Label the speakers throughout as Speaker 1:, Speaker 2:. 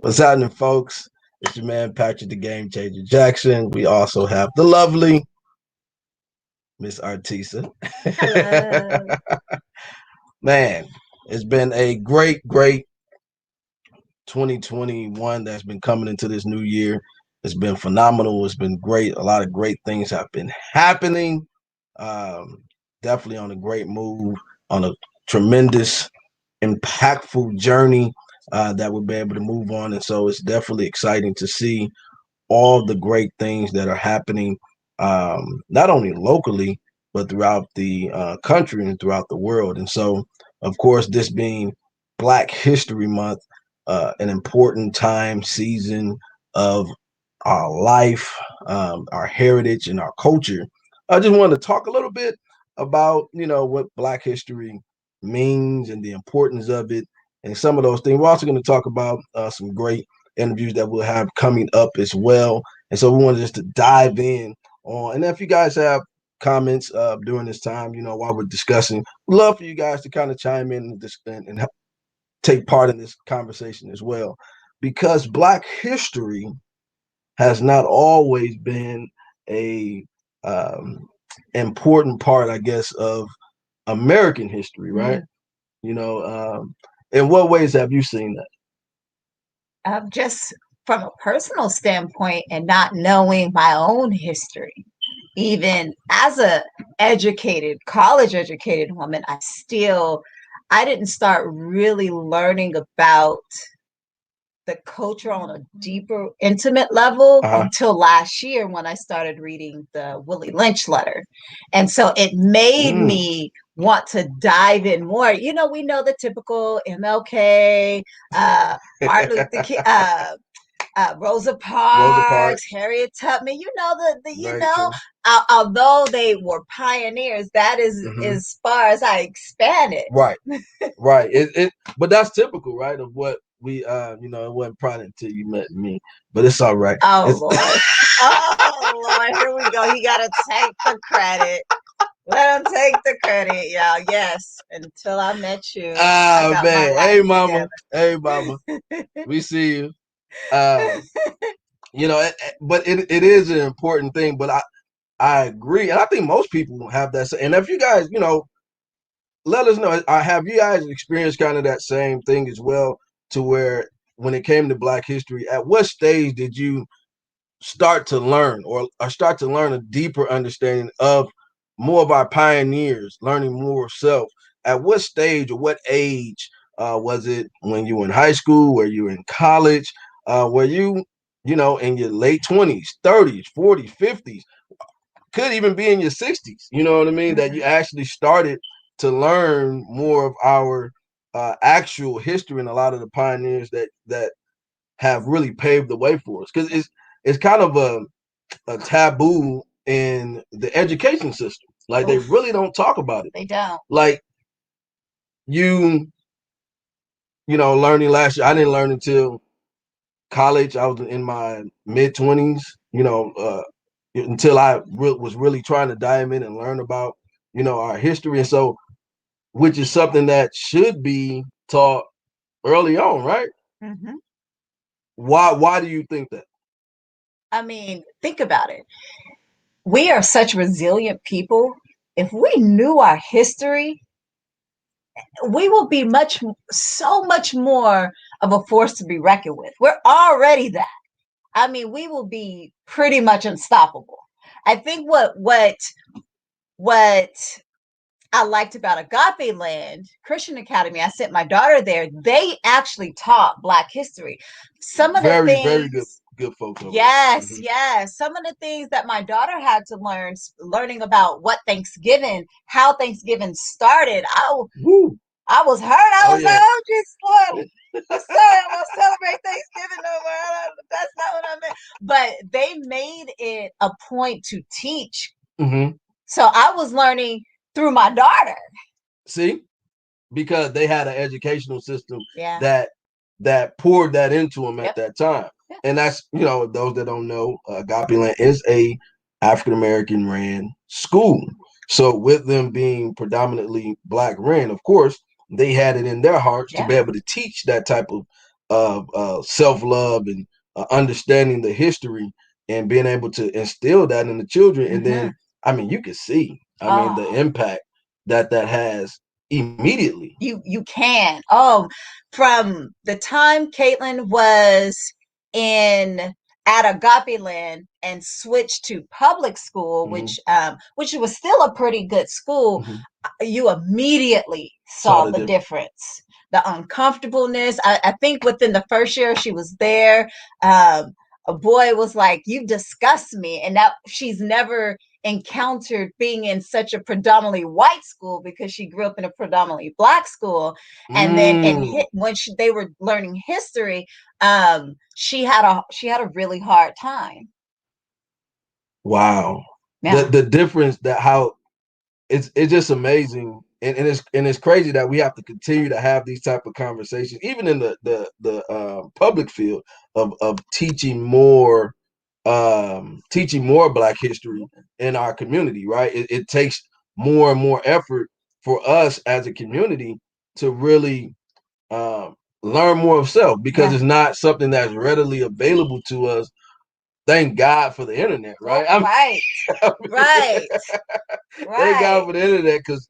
Speaker 1: What's happening, folks? It's your man Patrick the Game Changer Jackson. We also have the lovely Miss Artisa.
Speaker 2: Hello.
Speaker 1: Man, it's been a great 2021 that's been coming into this new year. It's been phenomenal. It's been great. A lot of great things have been happening. Um, Definitely on a great move, on a tremendous, impactful journey that we'll be able to move on. And so it's definitely exciting to see all the great things that are happening, not only locally, but throughout the country and throughout the world. And so, of course, this being Black History Month, an important time, season of our life, our heritage, and our culture. I just wanted to talk a little bit about, what Black history means and the importance of it and some of those things. We're also going to talk about some great interviews that we'll have coming up as well. And so we wanted just to dive in on. And if you guys have comments during this time, while we're discussing, we'd love for you guys to kind of chime in and take part in this conversation as well. Because Black history has not always been a um, important part, I guess, of American history, right?
Speaker 2: Mm.
Speaker 1: You know, in what ways have you seen that?
Speaker 2: Just from a personal standpoint and not knowing my own history, even as a educated, college educated woman, I didn't start really learning about the culture on a deeper, intimate level
Speaker 1: Uh-huh.
Speaker 2: until last year when I started reading the Willie Lynch letter. And so it made
Speaker 1: Mm,
Speaker 2: me want to dive in more. We know the typical MLK, Martin Luther King, Rosa
Speaker 1: Rosa
Speaker 2: Parks,
Speaker 1: Parks,
Speaker 2: Harriet Tubman.
Speaker 1: very true.
Speaker 2: Although they were pioneers, that is
Speaker 1: Hmm.
Speaker 2: as far as I expand it.
Speaker 1: Right, right. But that's typical, right? Of what we, it wasn't probably until you met me, but it's all right.
Speaker 2: Oh
Speaker 1: It's
Speaker 2: Lord. Oh Lord, here we go. He gotta take the credit. Let him take the credit, y'all. Yes, until I met you, I got my
Speaker 1: man.
Speaker 2: life
Speaker 1: Hey, mama.
Speaker 2: together.
Speaker 1: We see you. Um, but it is an important thing. But I agree, and I think most people have that. And if you guys, let us know. Have you guys experienced kind of that same thing as well? To where when it came to Black history, at what stage did you start to learn or start to learn a deeper understanding of more of our pioneers, learning more of self? At what stage or what age was it when you were in high school, where you were in college, where in your late 20s, 30s, 40s, 50s, could even be in your 60s, you know what I mean, that you
Speaker 2: Mhm.
Speaker 1: actually started to learn more of our actual history and a lot of the pioneers that have really paved the way for us, because it's kind of a taboo in the education system. Like they
Speaker 2: Oof,
Speaker 1: really don't talk about it.
Speaker 2: they don't.
Speaker 1: Like you, learning last year, I didn't learn until college. I was in my mid 20s. Until was really trying to dive in and learn about our history, and so which is something that should be taught early on, right?
Speaker 2: Hmm.
Speaker 1: Why do you think that?
Speaker 2: I mean, think about it. We are such resilient people. If we knew our history, we will be so much more of a force to be reckoned with. We're already that. I mean, we will be pretty much unstoppable. I think what I liked about Agape Land Christian Academy, I sent my daughter there. They actually taught Black history. Some of the
Speaker 1: Very, very
Speaker 2: things,
Speaker 1: good folks over there.
Speaker 2: yes, yes, some of the things that my daughter had to learning about what Thanksgiving, how Thanksgiving started.
Speaker 1: Woo.
Speaker 2: I was hurt. I
Speaker 1: Oh
Speaker 2: was like,
Speaker 1: yeah.
Speaker 2: oh, just Lord, I'm sorry, I don't celebrate Thanksgiving no more. That's not what I meant. But they made it a point to teach.
Speaker 1: Hmm.
Speaker 2: So I was learning through my daughter.
Speaker 1: See, because they had an educational system
Speaker 2: Yeah.
Speaker 1: that poured that into them at
Speaker 2: Yep.
Speaker 1: that time.
Speaker 2: Yep.
Speaker 1: And that's, those that don't know, Agape Land is a African American ran school. So with them being predominantly Black ran, of course, they had it in their hearts to
Speaker 2: Yeah.
Speaker 1: be able to teach that type of of self-love and understanding the history and being able to instill that in the children. And
Speaker 2: Mm-hmm.
Speaker 1: then, I mean, you can see, I mean, the
Speaker 2: Oh,
Speaker 1: impact that that has immediately.
Speaker 2: you can. Oh, from the time Caitlin was in at Agape Land and switched to public school,
Speaker 1: Mm-hmm.
Speaker 2: which was still a pretty good school,
Speaker 1: Mm-hmm.
Speaker 2: you immediately
Speaker 1: Saw
Speaker 2: saw
Speaker 1: the
Speaker 2: the
Speaker 1: difference.
Speaker 2: difference, the uncomfortableness. I think within the first year she was there, um, a boy was like, "You disgust me," and that she's never encountered being in such a predominantly white school because she grew up in a predominantly black school. And then
Speaker 1: Mm.
Speaker 2: when they were learning history, she had a really hard time.
Speaker 1: Wow. The
Speaker 2: Yeah.
Speaker 1: the difference that how it's just amazing, and it's crazy that we have to continue to have these type of conversations even in the public field of teaching more black history in our community, right? It takes more and more effort for us as a community to really learn more of self because
Speaker 2: Yeah.
Speaker 1: it's not something that's readily available to us. Thank God for the internet,
Speaker 2: Oh,
Speaker 1: right? I
Speaker 2: right. Right.
Speaker 1: thank God
Speaker 2: Right.
Speaker 1: for the internet because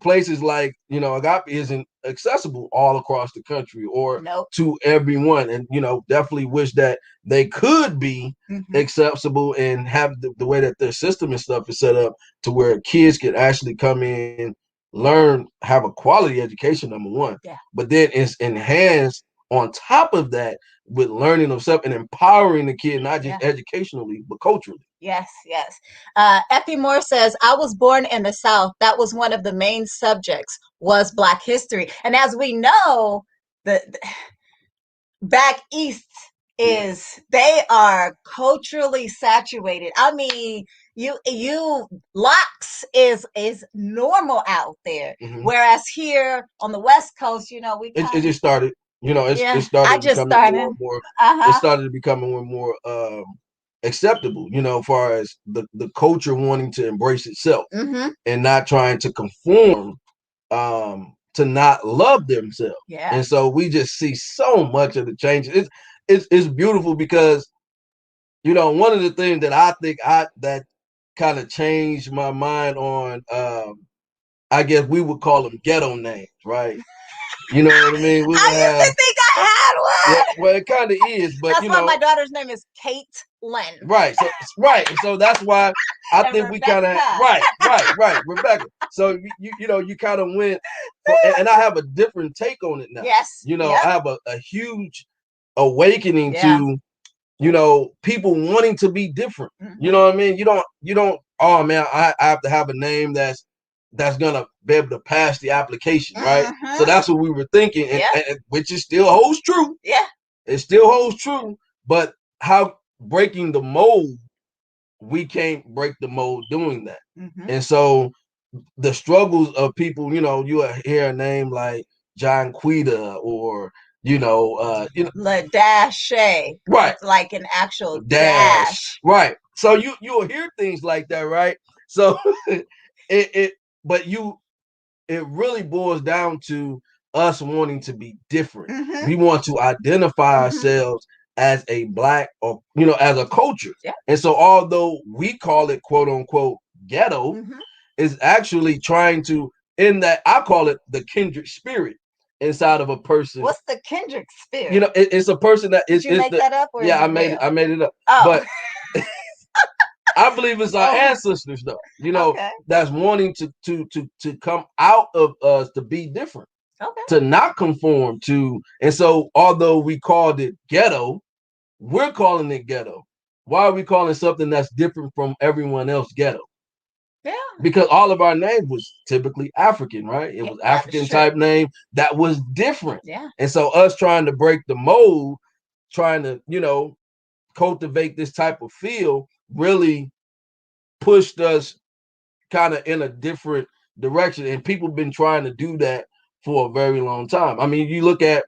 Speaker 1: places like Agape isn't accessible all across the country or
Speaker 2: Nope.
Speaker 1: to everyone, and definitely wish that they could be
Speaker 2: Mm-hmm.
Speaker 1: accessible and have the way that their system and stuff is set up to where kids can actually come in, learn, have a quality education, number one,
Speaker 2: Yeah.
Speaker 1: but then it's enhanced on top of that with learning of self and empowering the kid, not just
Speaker 2: Yeah.
Speaker 1: educationally but culturally.
Speaker 2: Yes, yes. Effie Moore says, I was born in the South. That was one of the main subjects was Black history. And as we know, the back east
Speaker 1: Yeah.
Speaker 2: they are culturally saturated. I mean, you locks is normal out there.
Speaker 1: Mm-hmm.
Speaker 2: Whereas here on the West Coast, we
Speaker 1: It
Speaker 2: kind of,
Speaker 1: just started, it
Speaker 2: yeah, I
Speaker 1: started
Speaker 2: just
Speaker 1: becoming more
Speaker 2: started.
Speaker 1: and more. It
Speaker 2: Uh-huh.
Speaker 1: started becoming more and more acceptable. As far as the culture wanting to embrace itself
Speaker 2: Mm-hmm.
Speaker 1: and not trying to conform to not love themselves.
Speaker 2: Yeah.
Speaker 1: And so we just see so much of the changes. It's beautiful because one of the things that I think I that kind of changed my mind on. I guess we would call them ghetto names, right? You know what I mean? We would
Speaker 2: I used
Speaker 1: have,
Speaker 2: to think I had
Speaker 1: yeah,
Speaker 2: one.
Speaker 1: well, it kind of is, but
Speaker 2: That's why my daughter's name is Kate Lynn
Speaker 1: right. So right, and so that's why I
Speaker 2: and
Speaker 1: think we kind of
Speaker 2: Rebecca.
Speaker 1: right, Rebecca. So you kind of went for, and I have a different take on it now.
Speaker 2: Yes. Yep.
Speaker 1: I have a huge awakening
Speaker 2: Yeah.
Speaker 1: to people wanting to be different. You
Speaker 2: Mm-hmm.
Speaker 1: know what I mean? You don't. Oh man, I have to have a name that's gonna be able to pass the application, right? So
Speaker 2: Mm-hmm.
Speaker 1: that's what we were thinking,
Speaker 2: Yeah.
Speaker 1: and which is still holds true.
Speaker 2: Yeah.
Speaker 1: It still holds true, but how breaking the mold, we can't break the mold doing that.
Speaker 2: Mm-hmm.
Speaker 1: And so the struggles of people, you hear a name like John Quita or
Speaker 2: La dash,
Speaker 1: right,
Speaker 2: with like an actual
Speaker 1: dash,
Speaker 2: dash.
Speaker 1: right. So you'll hear things like that, right? So it but it really boils down to us wanting to be different.
Speaker 2: Mm-hmm.
Speaker 1: We want to identify
Speaker 2: Mm-hmm.
Speaker 1: ourselves as a black or as a culture.
Speaker 2: Yeah.
Speaker 1: And so although we call it quote unquote ghetto,
Speaker 2: Mm-hmm.
Speaker 1: is actually trying to in that I call it the kindred spirit inside of a person.
Speaker 2: What's the Kendrick spirit?
Speaker 1: It's a person that
Speaker 2: Did
Speaker 1: is
Speaker 2: you
Speaker 1: is
Speaker 2: make
Speaker 1: the
Speaker 2: that up or is
Speaker 1: yeah, I
Speaker 2: it
Speaker 1: made it
Speaker 2: real?
Speaker 1: I made it up.
Speaker 2: Oh.
Speaker 1: But I believe it's our
Speaker 2: Oh.
Speaker 1: ancestors, though.
Speaker 2: Okay.
Speaker 1: That's wanting to come out of us to be different,
Speaker 2: Okay.
Speaker 1: to not conform to. And so, although we called it ghetto, we're calling it ghetto. Why are we calling something that's different from everyone else ghetto?
Speaker 2: Yeah.
Speaker 1: Because all of our name was typically African, right? It
Speaker 2: Yeah.
Speaker 1: was
Speaker 2: That is
Speaker 1: African
Speaker 2: true.
Speaker 1: type name that was different.
Speaker 2: Yeah.
Speaker 1: And so, us trying to break the mold, trying to cultivate this type of feel, really pushed us kind of in a different direction. And people have been trying to do that for a very long time. I mean, we look at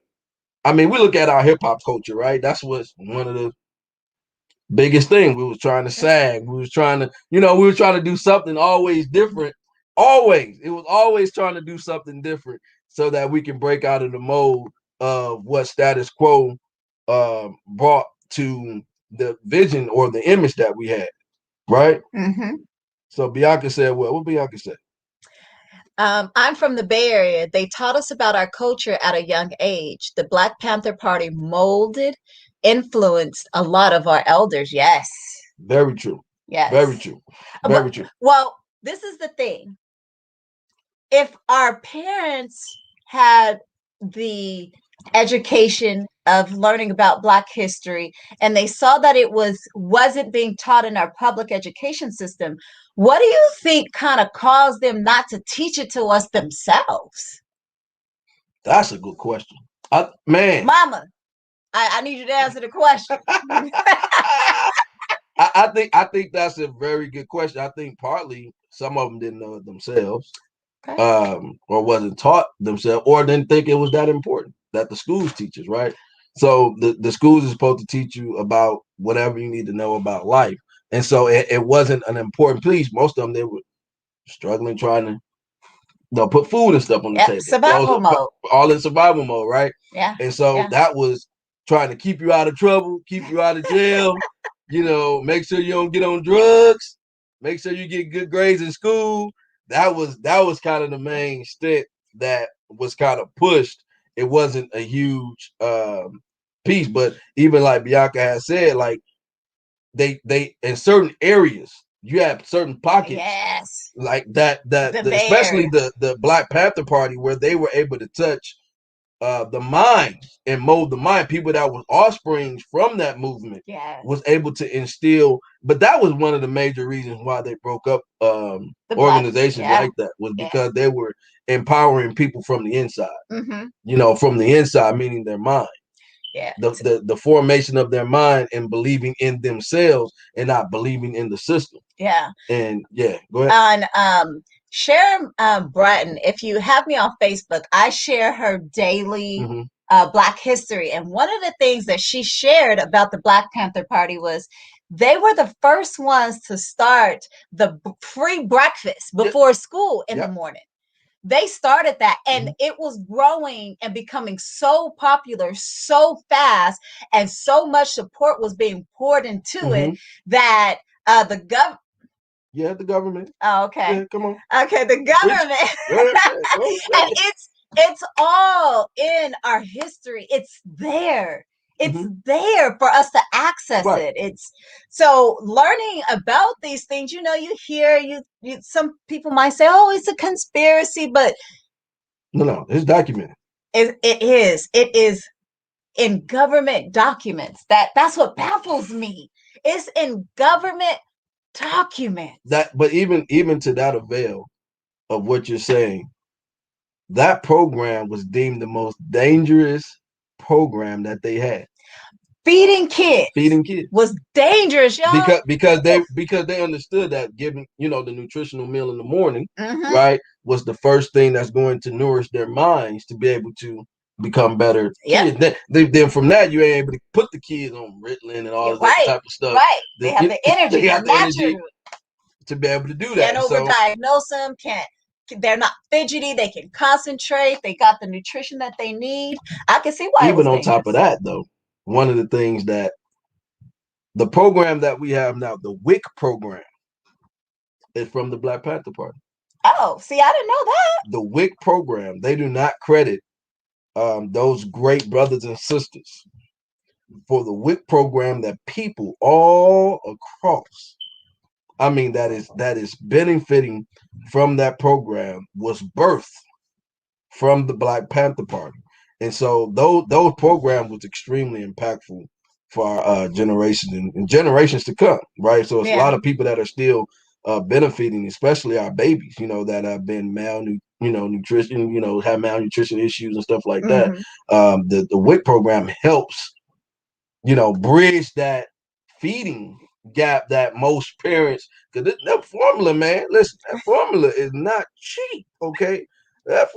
Speaker 1: our hip hop culture, right? That's what's one of the biggest things. We was trying to sag. We was trying to, we were trying to do something always different. Always. It was always trying to do something different so that we can break out of the mold of what status quo brought to the vision or the image that we had, right?
Speaker 2: Mm-hmm.
Speaker 1: So Bianca said, well, what Bianca said?
Speaker 2: I'm from the Bay Area. They taught us about our culture at a young age. The Black Panther Party molded, influenced a lot of our elders. Yes.
Speaker 1: Very true. Very
Speaker 2: Yes.
Speaker 1: true.
Speaker 2: But,
Speaker 1: Very true.
Speaker 2: well, this is the thing. If our parents had the education of learning about Black history and they saw that it wasn't being taught in our public education system, what do you think kind of caused them not to teach it to us themselves?
Speaker 1: That's a good question. Man.
Speaker 2: Mama, I need you to answer the question.
Speaker 1: I think that's a very good question. I think partly some of them didn't know it themselves,
Speaker 2: Okay.
Speaker 1: or wasn't taught themselves, or didn't think it was that important that the schools teaches, right? So the schools is supposed to teach you about whatever you need to know about life, and so it wasn't an important piece. Most of them they were struggling trying to put food and stuff on the
Speaker 2: Yep,
Speaker 1: table,
Speaker 2: survival mode.
Speaker 1: all in survival mode, right?
Speaker 2: Yeah.
Speaker 1: And so
Speaker 2: Yeah.
Speaker 1: that was trying to keep you out of trouble, keep you out of jail, make sure you don't get on drugs, make sure you get good grades in school. That was kind of the main stick that was kind of pushed. It wasn't a huge piece, but even like Bianca has said, like they in certain areas you have certain pockets,
Speaker 2: Yes.
Speaker 1: like that
Speaker 2: The Bay
Speaker 1: especially
Speaker 2: Area.
Speaker 1: the Black Panther Party, where they were able to touch the mind and mold the mind. People that was offsprings from that movement
Speaker 2: Yes.
Speaker 1: was able to instill. But that was one of the major reasons why they broke up
Speaker 2: The
Speaker 1: organizations
Speaker 2: Black,
Speaker 1: like that, was
Speaker 2: yeah.
Speaker 1: because they were empowering people from the inside.
Speaker 2: Mm-hmm.
Speaker 1: From the inside, meaning their mind.
Speaker 2: Yeah.
Speaker 1: The formation of their mind and believing in themselves and not believing in the system.
Speaker 2: Yeah.
Speaker 1: And yeah, go ahead.
Speaker 2: On Sharon Bratton, if you have me on Facebook, I share her daily Black history. And one of the things that she shared about the Black Panther Party was they were the first ones to start the free breakfast before school in the morning. They started that, and it was growing and becoming so popular so fast, and so much support was being poured into it that the government.
Speaker 1: Yeah, the government.
Speaker 2: Oh, okay.
Speaker 1: Yeah, come on.
Speaker 2: Okay, the government. And it's all in our history. It's there. It's there for us to access it. It's so learning about these things, you hear you some people might say, oh, it's a conspiracy, but
Speaker 1: no, it's documented.
Speaker 2: It is in government documents. That's what baffles me. It's in government documents.
Speaker 1: But even to that avail of what you're saying, that program was deemed the most dangerous program that they had.
Speaker 2: Feeding kids was dangerous, y'all.
Speaker 1: Because they understood that giving the nutritional meal in the morning, right, was the first thing that's going to nourish their minds to be able to become better kids. Then from that you ain't able to put the kids on Ritalin and all that type of stuff.
Speaker 2: Right, they have the energy.
Speaker 1: They got the energy to be able to do that.
Speaker 2: Can't overdiagnose them. They're not fidgety. They can concentrate. They got the nutrition that they need. I can see why.
Speaker 1: Even on top of that, though, one of the things that the program that we have now, the WIC program, is from the Black Panther Party.
Speaker 2: Oh, see, I didn't know that.
Speaker 1: The WIC program, they do not credit those great brothers and sisters for the WIC program that people all across, that is benefiting from that program, was birthed from the Black Panther Party. And so those programs was extremely impactful for our generations and generations to come, right? So it's a lot of people that are still benefiting, especially our babies, that have been nutrition, have malnutrition issues and stuff like that. The WIC program helps, bridge that feeding gap that most parents, because that formula, man, listen, that formula is not cheap, okay? That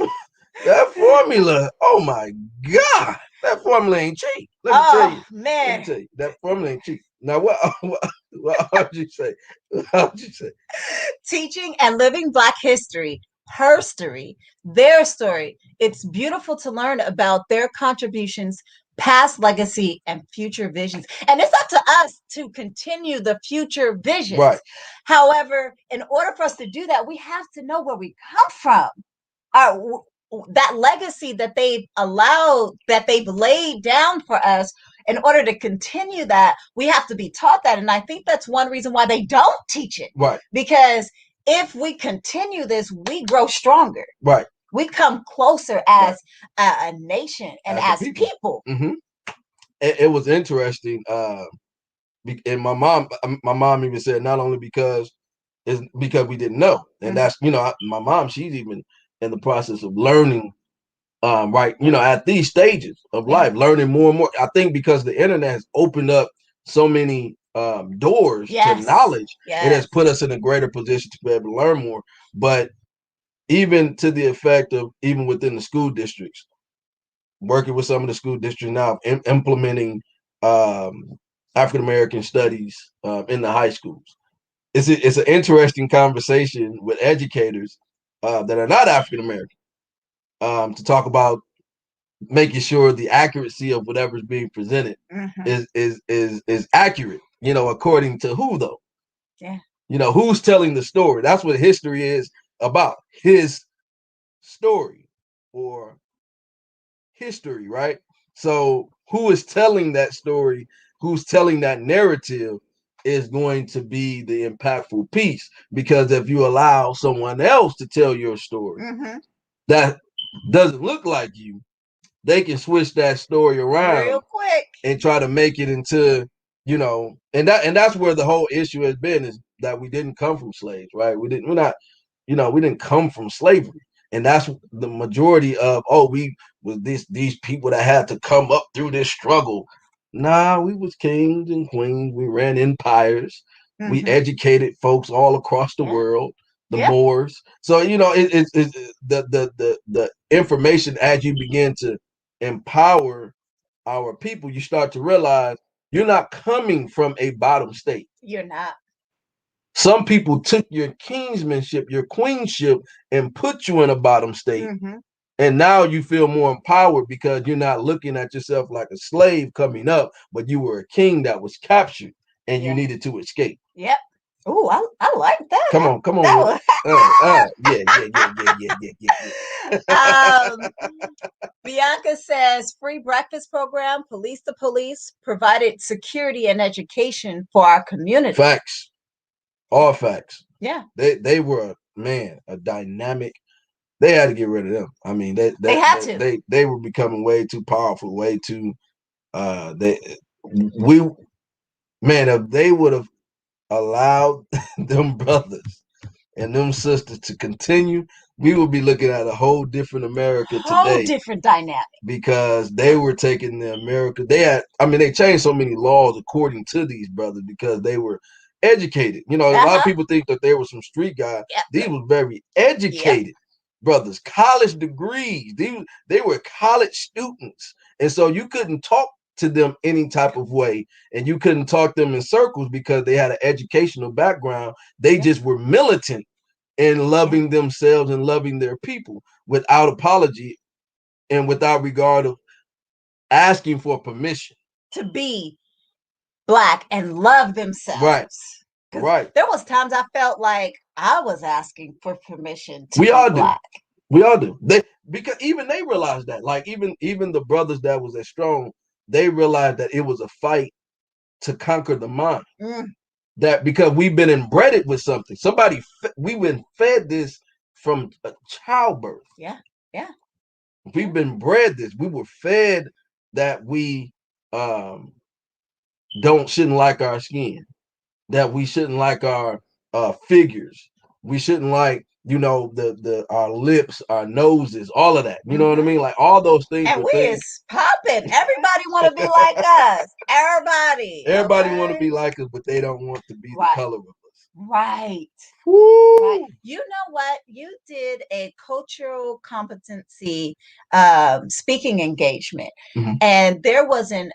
Speaker 1: formula, oh my God, that formula ain't cheap. Let me tell you,
Speaker 2: man,
Speaker 1: that formula ain't cheap. Now, what would you say? What would you say?
Speaker 2: Teaching and living Black history her story, their story. It's beautiful to learn about their contributions, past legacy, and future visions. And it's up to us to continue the future visions.
Speaker 1: Right.
Speaker 2: However, in order for us to do that, we have to know where we come from. Our that legacy that they've allowed, that they've laid down for us. In order to continue that, we have to be taught that. And I think that's one reason why they don't teach it.
Speaker 1: Right.
Speaker 2: Because if we continue this, we grow stronger.
Speaker 1: Right.
Speaker 2: We come closer as a nation and as people.
Speaker 1: Mm-hmm. It was interesting. And my mom even said not only because it's because we didn't know, and that's my mom. She's even in the process of learning. Right, at these stages of life, learning more and more. I think because the internet has opened up so many doors to knowledge, it has put us in a greater position to be able to learn more. But even to the effect of even within the school districts, working with some of the school districts now, implementing African American studies in the high schools. It's an interesting conversation with educators that are not African American to talk about making sure the accuracy of whatever is being presented is accurate. According to who though?
Speaker 2: Yeah.
Speaker 1: Who's telling the story? That's what history is about. His story or history, right? So who is telling that story? Who's telling that narrative is going to be the impactful piece. Because if you allow someone else to tell your story that doesn't look like you, they can switch that story around
Speaker 2: real quick
Speaker 1: and try to make it into, and that's where the whole issue has been, is that we didn't come from slaves, right? We didn't come from slavery. And that's the majority of, we was these people that had to come up through this struggle. Nah, we was kings and queens. We ran empires. We educated folks all across the world, the Moors. So, it's the information, as you begin to empower our people, you start to realize you're not coming from a bottom state.
Speaker 2: You're not.
Speaker 1: Some people took your kingsmanship, your queenship, and put you in a bottom state. And now you feel more empowered because you're not looking at yourself like a slave coming up, but you were a king that was captured and you needed to escape.
Speaker 2: Yep. Oh, I like that.
Speaker 1: Come on.
Speaker 2: Bianca says, free breakfast program, police to police, provided security and education for our community.
Speaker 1: Facts. All facts.
Speaker 2: Yeah.
Speaker 1: They were, a dynamic. They had to get rid of them. I mean, they had to. They were becoming way too powerful, way too. If they would have allowed them brothers and them sisters to continue, we would be looking at a whole different America today.
Speaker 2: Whole different dynamic.
Speaker 1: Because they were taking the America. They changed so many laws according to these brothers because they were educated. A lot of people think that they were some street guys. Yep. These were very educated brothers, college degrees. They were college students. And so you couldn't talk to them any type of way, and you couldn't talk them in circles because they had an educational background. They just were militant in loving themselves and loving their people without apology and without regard of asking for permission
Speaker 2: to be Black and love themselves.
Speaker 1: Right.
Speaker 2: There was times I felt like I was asking for permission to
Speaker 1: be
Speaker 2: Black.
Speaker 1: We all do. Because even they realized that. Like even the brothers that was as strong, they realized that it was a fight to conquer the mind. That because we've been inbred with something. We've been fed this from a childbirth.
Speaker 2: Yeah.
Speaker 1: We've been bred this. We were fed that we shouldn't like our skin, that we shouldn't like our figures, we shouldn't like our lips, our noses, all of that. You know what I mean? Like all those things.
Speaker 2: And we is popping. Everybody want to be like us. Everybody
Speaker 1: want to be like us, but they don't want to be the color of us.
Speaker 2: Right.
Speaker 1: Woo.
Speaker 2: Right. You know what? You did a cultural competency speaking engagement, and there was an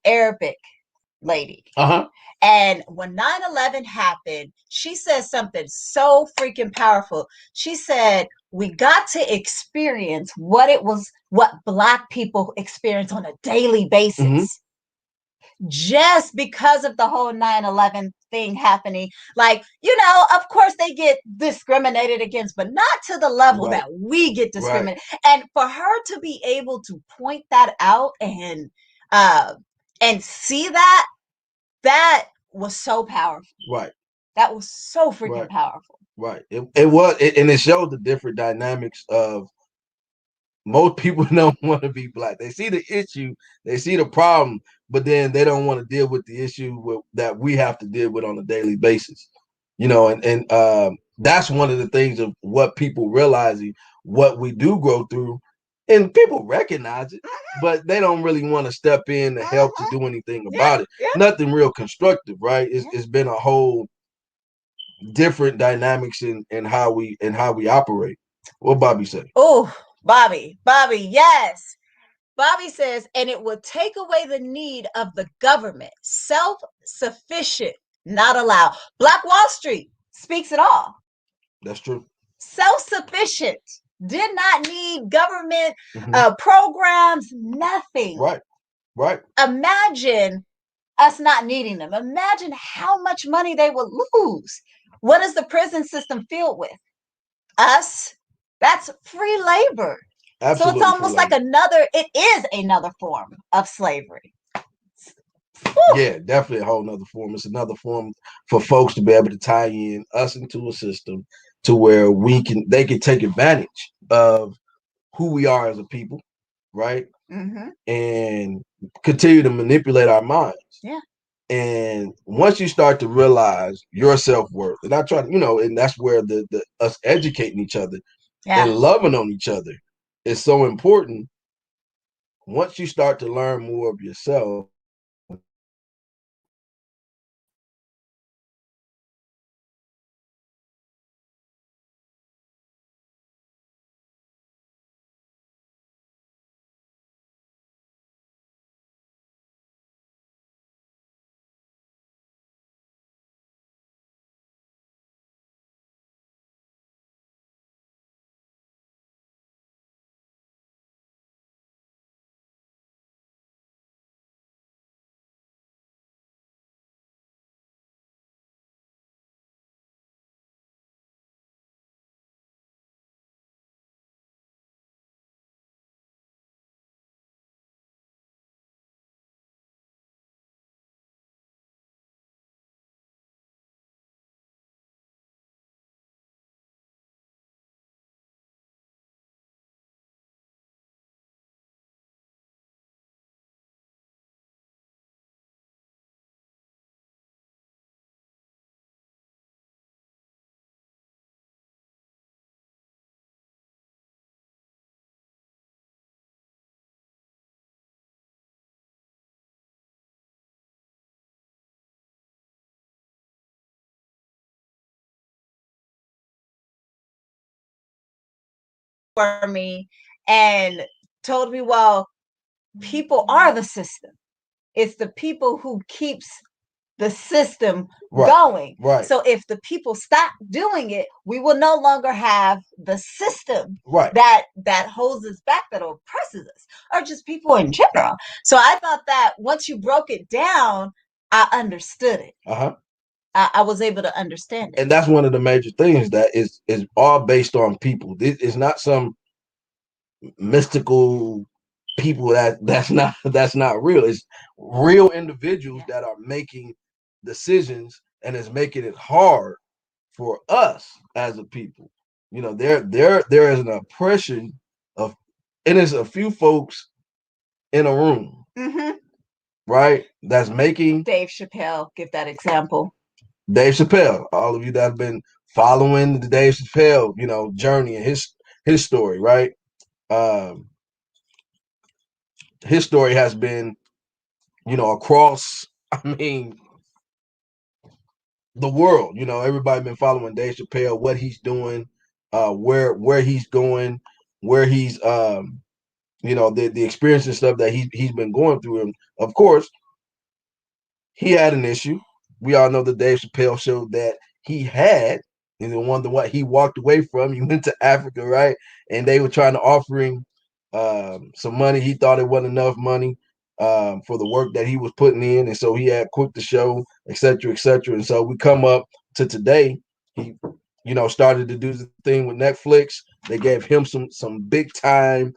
Speaker 2: Arabic lady.
Speaker 1: Uh-huh.
Speaker 2: And when 9/11 happened, she said something so freaking powerful. She said, we got to experience what Black people experience on a daily basis.
Speaker 1: Mhm.
Speaker 2: Just because of the whole 9/11 thing happening. Like, of course they get discriminated against, but not to the level
Speaker 1: Right.
Speaker 2: that we get
Speaker 1: Right.
Speaker 2: discriminated. And for her to be able to point that out and see that was so powerful.
Speaker 1: Right.
Speaker 2: That was so freaking
Speaker 1: Right.
Speaker 2: powerful.
Speaker 1: Right. It was, and it showed the different dynamics of most people don't want to be Black. They see the issue, they see the problem, but then they don't want to deal with the issue that we have to deal with on a daily basis. And that's one of the things of what people realizing what we do go through, and people recognize it, but they don't really want to step in to help to do anything about it.
Speaker 2: Yeah.
Speaker 1: Nothing real constructive, right? It's been a whole different dynamics in how we operate. What Bobby say?
Speaker 2: Oh, Bobby, yes. Bobby says, and it will take away the need of the government. Self-sufficient, not allowed. Black Wall Street speaks it all.
Speaker 1: That's true.
Speaker 2: Self-sufficient, did not need government programs, nothing.
Speaker 1: Right. Right.
Speaker 2: Imagine us not needing them. Imagine how much money they would lose. What is the prison system filled with? Us. That's free labor.
Speaker 1: Absolutely.
Speaker 2: So it's almost like it is another form of slavery.
Speaker 1: Yeah, definitely a whole nother form. It's another form for folks to be able to tie in us into a system to where they can take advantage of who we are as a people, right?
Speaker 2: Mm-hmm.
Speaker 1: And continue to manipulate our minds.
Speaker 2: Yeah.
Speaker 1: And once you start to realize your self-worth, and I try to, and that's where the us educating each other and loving on each other is so important. Once you start to learn more of yourself,
Speaker 2: For me and told me, well, people are the system. It's the people who keeps the system going.
Speaker 1: Right.
Speaker 2: So if the people stop doing it, we will no longer have the system
Speaker 1: Right.
Speaker 2: that holds us back, that oppresses us, or just people in general. So I thought that once you broke it down, I understood it.
Speaker 1: Uh-huh.
Speaker 2: I was able to understand it.
Speaker 1: And that's one of the major things that is all based on people. This is not some mystical people that's not real. It's real individuals that are making decisions, and it's making it hard for us as a people. There is an oppression of, and there's a few folks in a room, right? That's making
Speaker 2: Dave Chappelle, give that example.
Speaker 1: Dave Chappelle. All of you that have been following the Dave Chappelle, journey and his story, right? His story has been, across, I mean, the world. Everybody been following Dave Chappelle, what he's doing, where he's going, where he's the experience and stuff that he's been going through. And of course, he had an issue. We all know the Dave Chappelle show that he had, and then wonder what he walked away from. He went to Africa, right? And they were trying to offer him some money. He thought it wasn't enough money for the work that he was putting in, and so he had quit the show, et cetera, et cetera. And so we come up to today. He, started to do the thing with Netflix. They gave him some big time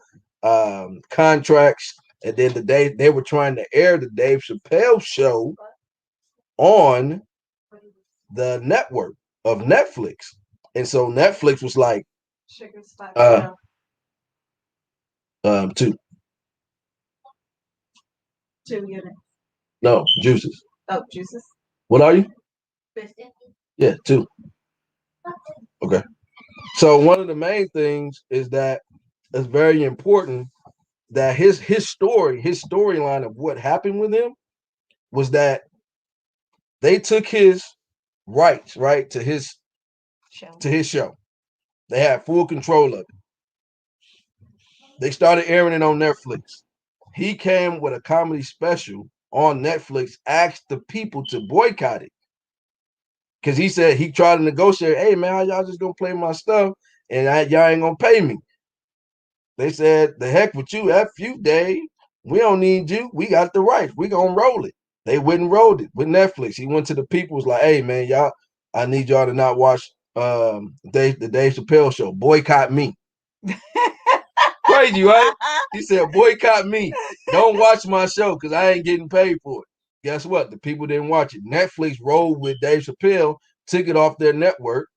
Speaker 1: contracts, and then the day they were trying to air the Dave Chappelle show on the network of Netflix. And so Netflix was like, two.
Speaker 2: Two units.
Speaker 1: No, juices.
Speaker 2: Oh, juices.
Speaker 1: What are you? 50. Yeah, two. Okay. So one of the main things is that it's very important that his storyline of what happened with him was that they took his rights, right, to his show. They had full control of it. They started airing it on Netflix. He came with a comedy special on Netflix, asked the people to boycott it. Because he said he tried to negotiate, hey man, how y'all just gonna play my stuff and y'all ain't gonna pay me. They said, the heck with you, F you, Dave. We don't need you. We got the rights. We gonna roll it. They wouldn't roll it with Netflix. He went to the people, was like, hey man, y'all, I need y'all to not watch the Dave Chappelle show. Boycott me. Crazy, right? He said, boycott me. Don't watch my show because I ain't getting paid for it. Guess what? The people didn't watch it. Netflix rolled with Dave Chappelle, took it off their network.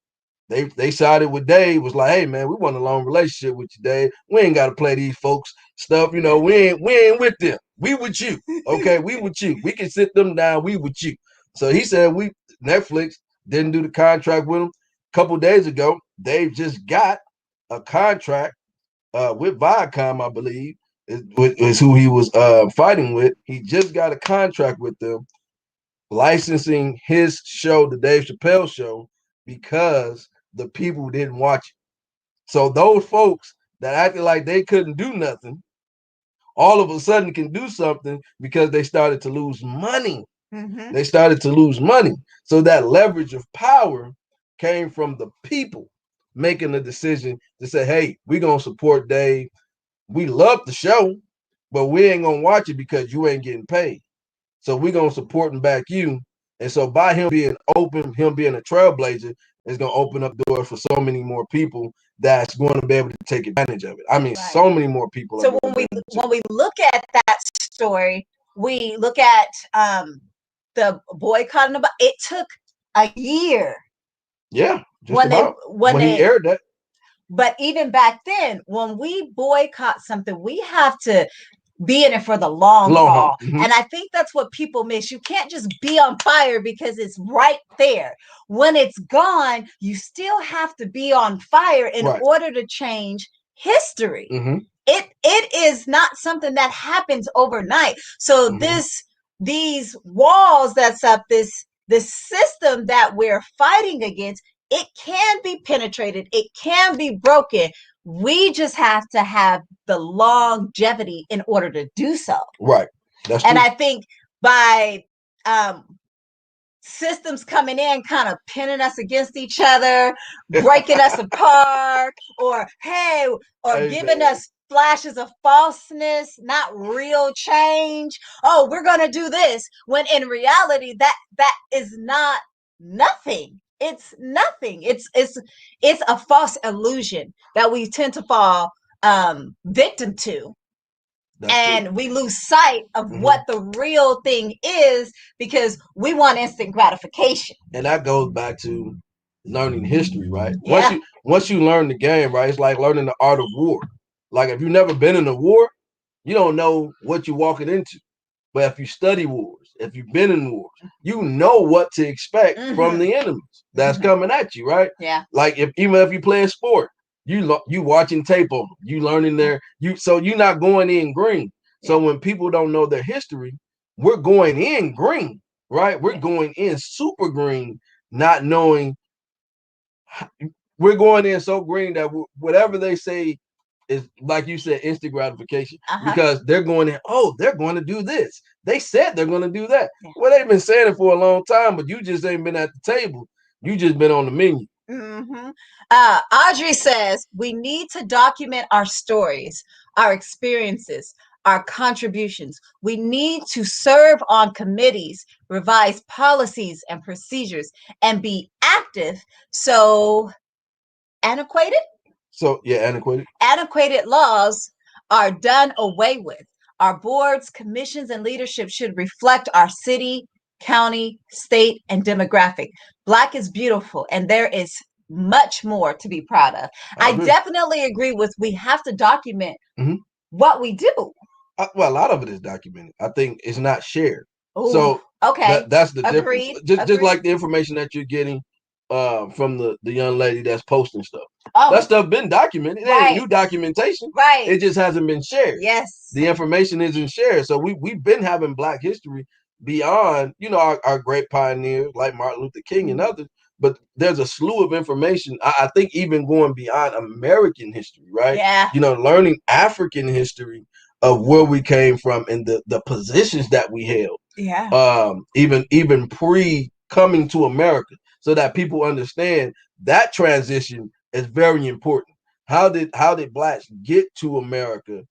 Speaker 1: They sided with Dave, was like, hey man, we want a long relationship with you, Dave. We ain't gotta play these folks stuff, we ain't with them. We with you. Okay, we with you. We can sit them down, we with you. So he said Netflix didn't do the contract with him. A couple days ago, Dave just got a contract with Viacom, I believe, is who he was fighting with. He just got a contract with them, licensing his show, the Dave Chappelle show, because the people didn't watch it. So those folks that acted like they couldn't do nothing, all of a sudden can do something because they started to lose money. Mm-hmm. They started to lose money. So that leverage of power came from the people making the decision to say, hey, we're going to support Dave. We love the show, but we ain't going to watch it because you ain't getting paid. So we're going to support and back you. And so by him being open, him being a trailblazer, is going to open up doors for so many more people that's going to be able to take advantage of it. I mean, right. So many more people.
Speaker 2: So when we look at that story, we look at the boycotting. It took a year.
Speaker 1: Yeah, when he aired that.
Speaker 2: But even back then, when we boycott something, we have to be in it for the long haul. Mm-hmm. And I think that's what people miss. You can't just be on fire because it's right there. When it's gone, you still have to be on fire in order to change history. Mm-hmm. It is not something that happens overnight. So mm-hmm. These walls that's up, this system that we're fighting against, it can be penetrated. It can be broken. We just have to have the longevity in order to do so.
Speaker 1: Right.
Speaker 2: That's true. And I think by systems coming in, kind of pinning us against each other, breaking us apart, or giving us flashes of falseness, not real change. Oh, we're going to do this. When in reality, that is not nothing. It's nothing. It's a false illusion that we tend to fall victim to. And we lose sight of mm-hmm. what the real thing is because we want instant gratification.
Speaker 1: And that goes back to learning history, right? Yeah. Once you learn the game, right, it's like learning the art of war. Like if you've never been in a war, you don't know what you're walking into. But if you study wars, if you've been in wars, you know what to expect mm-hmm. from the enemies that's mm-hmm. coming at you, right?
Speaker 2: Yeah.
Speaker 1: Like even if you play a sport, you watching tape on them, you learning so you're not going in green. Yeah. So when people don't know their history, we're going in green, right? We're going in super green, not knowing. We're going in so green that whatever they say is, like you said, instant gratification,
Speaker 2: Uh-huh.
Speaker 1: because they're going in, oh, they're going to do this. They said they're going to do that.
Speaker 2: Yeah.
Speaker 1: Well, they've been saying it for a long time, but you just ain't been at the table. You just been on the menu.
Speaker 2: Mm-hmm. Audrey says we need to document our stories, our experiences, our contributions. We need to serve on committees, revise policies and procedures, and be active. So, antiquated?
Speaker 1: So yeah, antiquated.
Speaker 2: Antiquated laws are done away with. Our boards, commissions, and leadership should reflect our city, county, state, and demographic. Black is beautiful, and there is much more to be proud of. I definitely agree with we have to document what we do.
Speaker 1: Well, a lot of it is documented. I think it's not shared.
Speaker 2: Ooh,
Speaker 1: so
Speaker 2: okay.
Speaker 1: that's the
Speaker 2: Agreed.
Speaker 1: difference. Just
Speaker 2: Agreed.
Speaker 1: like the information that you're getting from the young lady that's posting stuff.
Speaker 2: Oh,
Speaker 1: that stuff been documented. It ain't new documentation.
Speaker 2: Right.
Speaker 1: It just hasn't been shared.
Speaker 2: Yes.
Speaker 1: The information isn't shared. So we've been having Black history beyond, our great pioneers like Martin Luther King and others. But there's a slew of information. I think even going beyond American history, right?
Speaker 2: Yeah.
Speaker 1: Learning African history of where we came from and the positions that we held.
Speaker 2: Yeah.
Speaker 1: Even pre coming to America, so that people understand that transition is very important. How did Blacks get to America?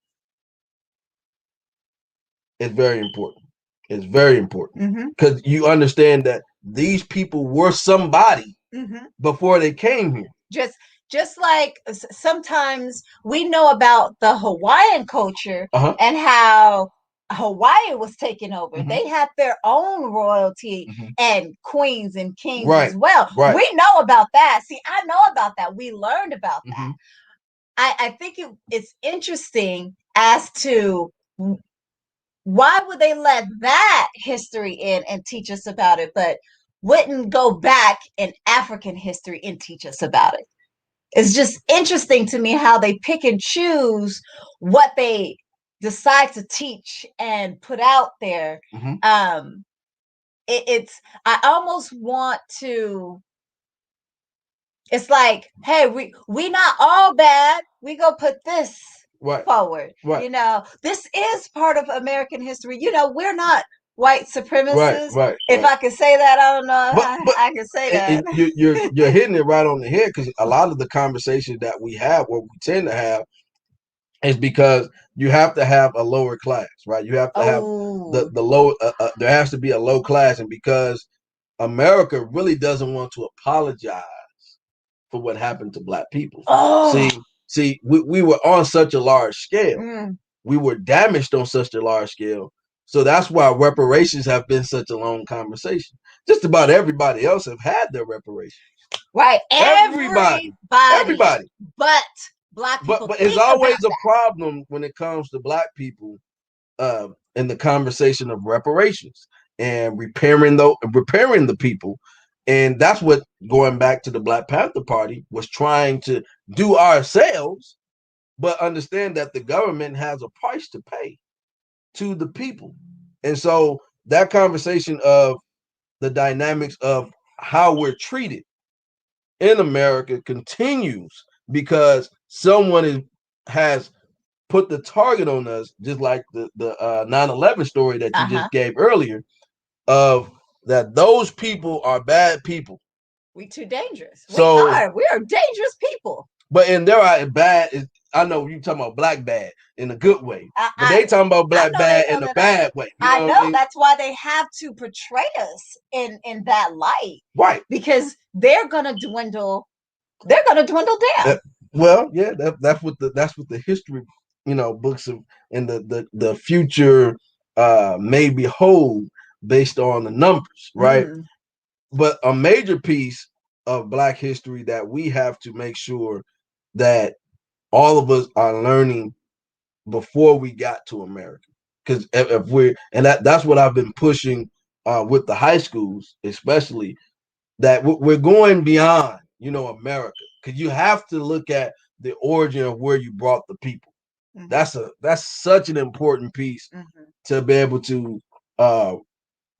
Speaker 1: It's very important. It's very important because you understand that these people were somebody before they came here.
Speaker 2: Just like sometimes we know about the Hawaiian culture and how Hawaii was taken over. They had their own royalty and queens and kings as well.
Speaker 1: Right.
Speaker 2: We know about that. See, I know about that. We learned about that. I think it's interesting as to why would they let that history in and teach us about it, but wouldn't go back in African history and teach us about it. It's just interesting to me how they pick and choose what they decide to teach and put out there. It's I almost want to. It's like, hey, we not all bad. We go put this forward.
Speaker 1: Right.
Speaker 2: This is part of American history. We're not white supremacists.
Speaker 1: Right.
Speaker 2: If I can say that, I don't know if I can say that.
Speaker 1: You're hitting it right on the head, because a lot of the conversations that we have, what we tend to have, is because you have to have a lower class, right? You have to have the low. There has to be a low class, and because America really doesn't want to apologize for what happened to Black people. See, we were on such a large scale. We were damaged on such a large scale. So that's why reparations have been such a long conversation. Just about everybody else have had their reparations.
Speaker 2: Right. Everybody. But Black people.
Speaker 1: But it's always a problem when it comes to Black people in the conversation of reparations and repairing the people. And that's what, going back to the Black Panther Party, was trying to do ourselves, but understand that the government has a price to pay to the people. And so that conversation of the dynamics of how we're treated in America continues because someone has put the target on us, just like the 9/11 story that you just gave earlier, of that those people are bad people.
Speaker 2: We too dangerous. We are dangerous people.
Speaker 1: But in their eye, bad is, I know you talking about Black bad in a good way, but they talking about Black bad in a bad way.
Speaker 2: I know that's why they have to portray us in that light,
Speaker 1: right?
Speaker 2: Because they're gonna dwindle. They're gonna dwindle down.
Speaker 1: Well, yeah, that's what the history, books of and the future may behold based on the numbers, right? But a major piece of Black history that we have to make sure that all of us are learning before we got to America, because if we're, and that's what I've been pushing with the high schools, especially, that we're going beyond, America, because you have to look at the origin of where you brought the people. That's such an important piece to be able to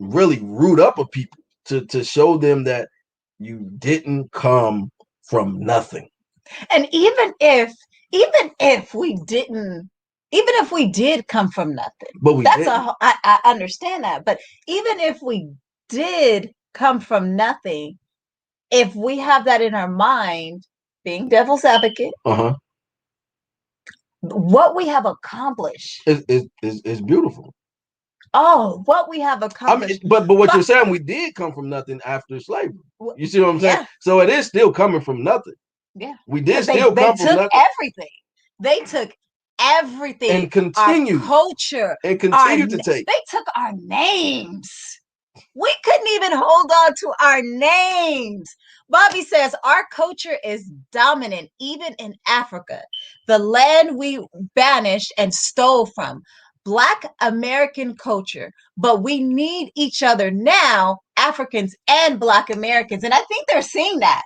Speaker 1: really root up a people, to show them that you didn't come from nothing.
Speaker 2: And even if even if we didn't, even if we did come from nothing,
Speaker 1: but we
Speaker 2: that's
Speaker 1: didn't.
Speaker 2: I understand that. But even if we did come from nothing, if we have that in our mind, being devil's advocate, what we have accomplished
Speaker 1: is beautiful.
Speaker 2: Oh, what we have accomplished.
Speaker 1: But what you're saying, we did come from nothing after slavery. You see what I'm saying?
Speaker 2: Yeah.
Speaker 1: So it is still coming from nothing.
Speaker 2: Yeah.
Speaker 1: We did still come from nothing.
Speaker 2: Everything. They took everything.
Speaker 1: And continue.
Speaker 2: Our culture.
Speaker 1: And continue to take.
Speaker 2: They took our names. We couldn't even hold on to our names. Bobby says our culture is dominant even in Africa, the land we banished and stole from. Black American culture, but we need each other now, Africans and Black Americans. And I think they're seeing that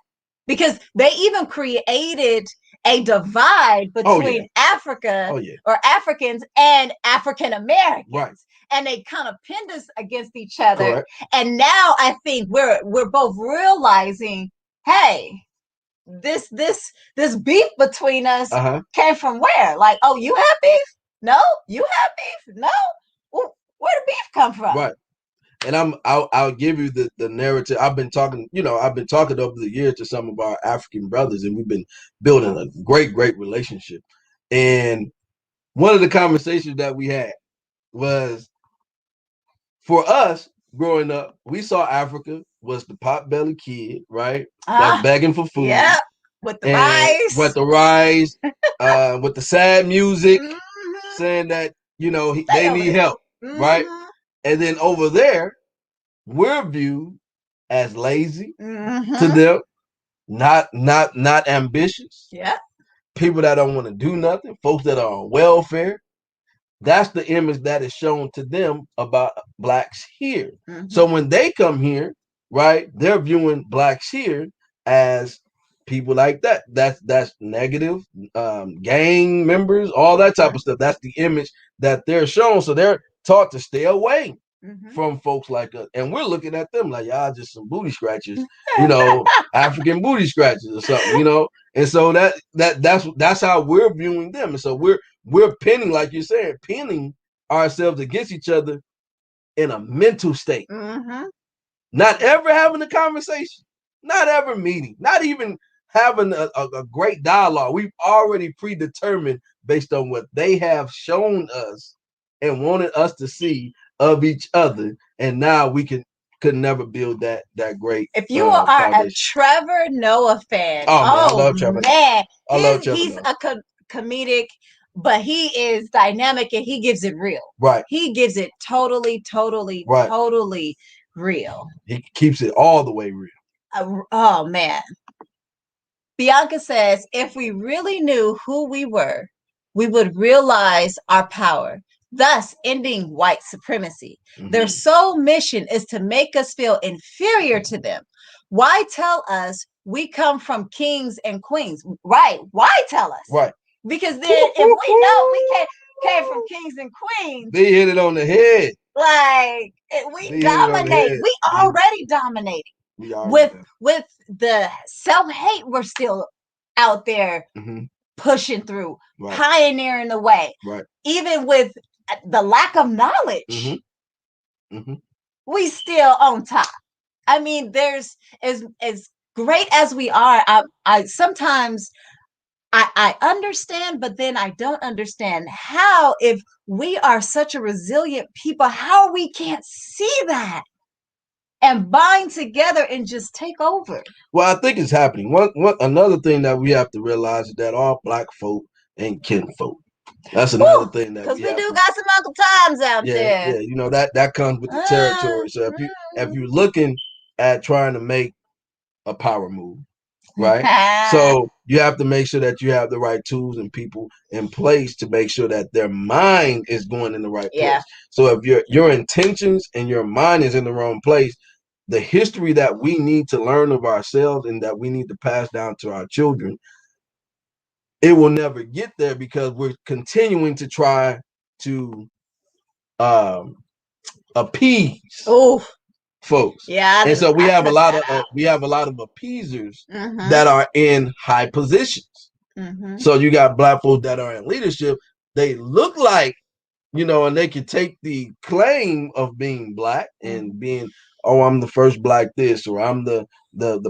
Speaker 2: because they even created a divide between Africa or Africans and African Americans.
Speaker 1: Right.
Speaker 2: And they kind of pinned us against each other.
Speaker 1: Correct.
Speaker 2: And now I think we're both realizing, hey, this beef between us came from where? Like, oh, you have beef? No, you have beef? No. Well, where did beef come from?
Speaker 1: Right. And I'll give you the narrative. I've been talking over the years to some of our African brothers, and we've been building a great relationship. And one of the conversations that we had was, for us growing up, we saw Africa was the pot-belly kid, right? That's begging for food.
Speaker 2: Yeah, with the rice.
Speaker 1: With the rice, with the sad music, saying that, they need help, right? And then over there, we're viewed as lazy to them, not ambitious.
Speaker 2: Yeah.
Speaker 1: People that don't want to do nothing, folks that are on welfare. That's the image that is shown to them about Blacks here. So when they come here, right, they're viewing Blacks here as people like that. That's negative, gang members, all that type of stuff. That's the image that they're shown. So they're taught to stay away from folks like us. And we're looking at them like, y'all just some booty scratchers, African booty scratchers or something, And so that's how we're viewing them. And so we're pinning, like you're saying, pinning ourselves against each other in a mental state. Not ever having a conversation, not ever meeting, not even having a great dialogue. We've already predetermined based on what they have shown us and wanted us to see of each other. And now we could never build that great.
Speaker 2: If you are a Trevor Noah fan,
Speaker 1: I love Trevor.
Speaker 2: Man,
Speaker 1: I love Trevor.
Speaker 2: He's a comedic, but he is dynamic and he gives it real.
Speaker 1: Right.
Speaker 2: He gives it totally real.
Speaker 1: He keeps it all the way real.
Speaker 2: Oh man. Bianca says, if we really knew who we were, we would realize our power, thus ending white supremacy. Their sole mission is to make us feel inferior to them. Why tell us we come from kings and queens? Right. Why tell us?
Speaker 1: Right.
Speaker 2: Because then if we know we came from kings and queens,
Speaker 1: they hit it on the head.
Speaker 2: Like we dominate. We already dominating. With the self-hate, we're still out there pushing through, pioneering the way.
Speaker 1: Right.
Speaker 2: Even with the lack of knowledge, we still on top. I mean, there's as great as we are. I sometimes I understand, but then I don't understand how, if we are such a resilient people, how we can't see that and bind together and just take over.
Speaker 1: Well, I think it's happening. Another thing that we have to realize is that all Black folk ain't kinfolk. That's another thing that
Speaker 2: because we do got some Uncle Toms out there.
Speaker 1: Yeah, that comes with the territory. So if you're looking at trying to make a power move, right? So you have to make sure that you have the right tools and people in place to make sure that their mind is going in the right place. So if your intentions and your mind is in the wrong place, the history that we need to learn of ourselves and that we need to pass down to our children, it will never get there because we're continuing to try to appease folks.
Speaker 2: Yeah.
Speaker 1: And so we have a lot of appeasers that are in high positions.
Speaker 2: Mm-hmm.
Speaker 1: So you got black folks that are in leadership. They look like, and they can take the claim of being black and being, oh, I'm the first black this, or I'm the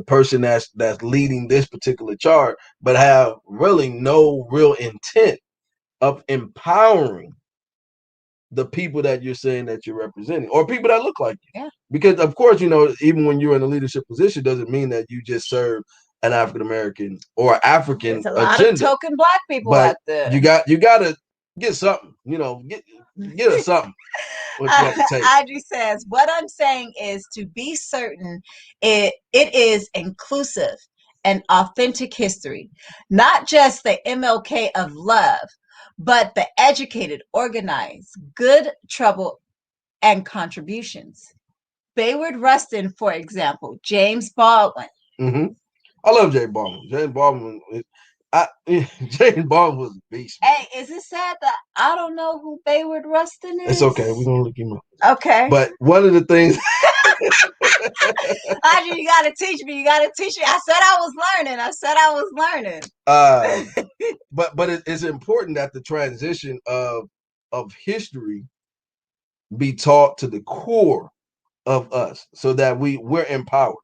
Speaker 1: person that's leading this particular charge, but have really no real intent of empowering the people that you're saying that you're representing, or people that look like you.
Speaker 2: Yeah.
Speaker 1: Because of course, even when you're in a leadership position, doesn't mean that you just serve an African American or African
Speaker 2: There's a lot of
Speaker 1: agenda.
Speaker 2: token black people
Speaker 1: But
Speaker 2: out there.
Speaker 1: you got to get something, get us something. What you got to take.
Speaker 2: Audrey says, what I'm saying is to be certain it is inclusive and authentic history, not just the MLK of love, but the educated, organized, good trouble, and contributions. Bayward Rustin, for example, James Baldwin.
Speaker 1: Mm-hmm. I love James Baldwin. James Baldwin was a beast.
Speaker 2: Hey, is it sad that I don't know who Bayward Rustin is?
Speaker 1: It's okay. We're gonna look him up.
Speaker 2: Okay.
Speaker 1: But one of the things
Speaker 2: Audrey, you gotta teach me. You gotta teach me. I said I was learning.
Speaker 1: But it's important that the transition of history be taught to the core of us, so that we're empowered.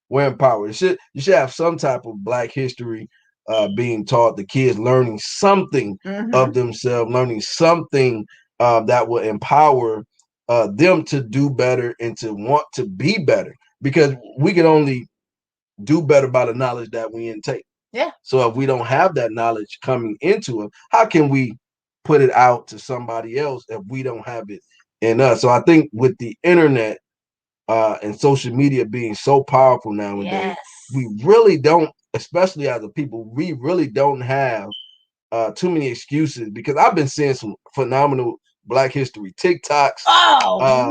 Speaker 1: We're empowered. You should have some type of Black history being taught. The kids learning something of themselves, learning something that will empower them to do better and to want to be better. Because we can only do better by the knowledge that we intake.
Speaker 2: Yeah.
Speaker 1: So if we don't have that knowledge coming into it, how can we put it out to somebody else if we don't have it in us? So I think with the internet and social media being so powerful nowadays, we really don't, especially as a people, we really don't have too many excuses, because I've been seeing some phenomenal Black History TikToks.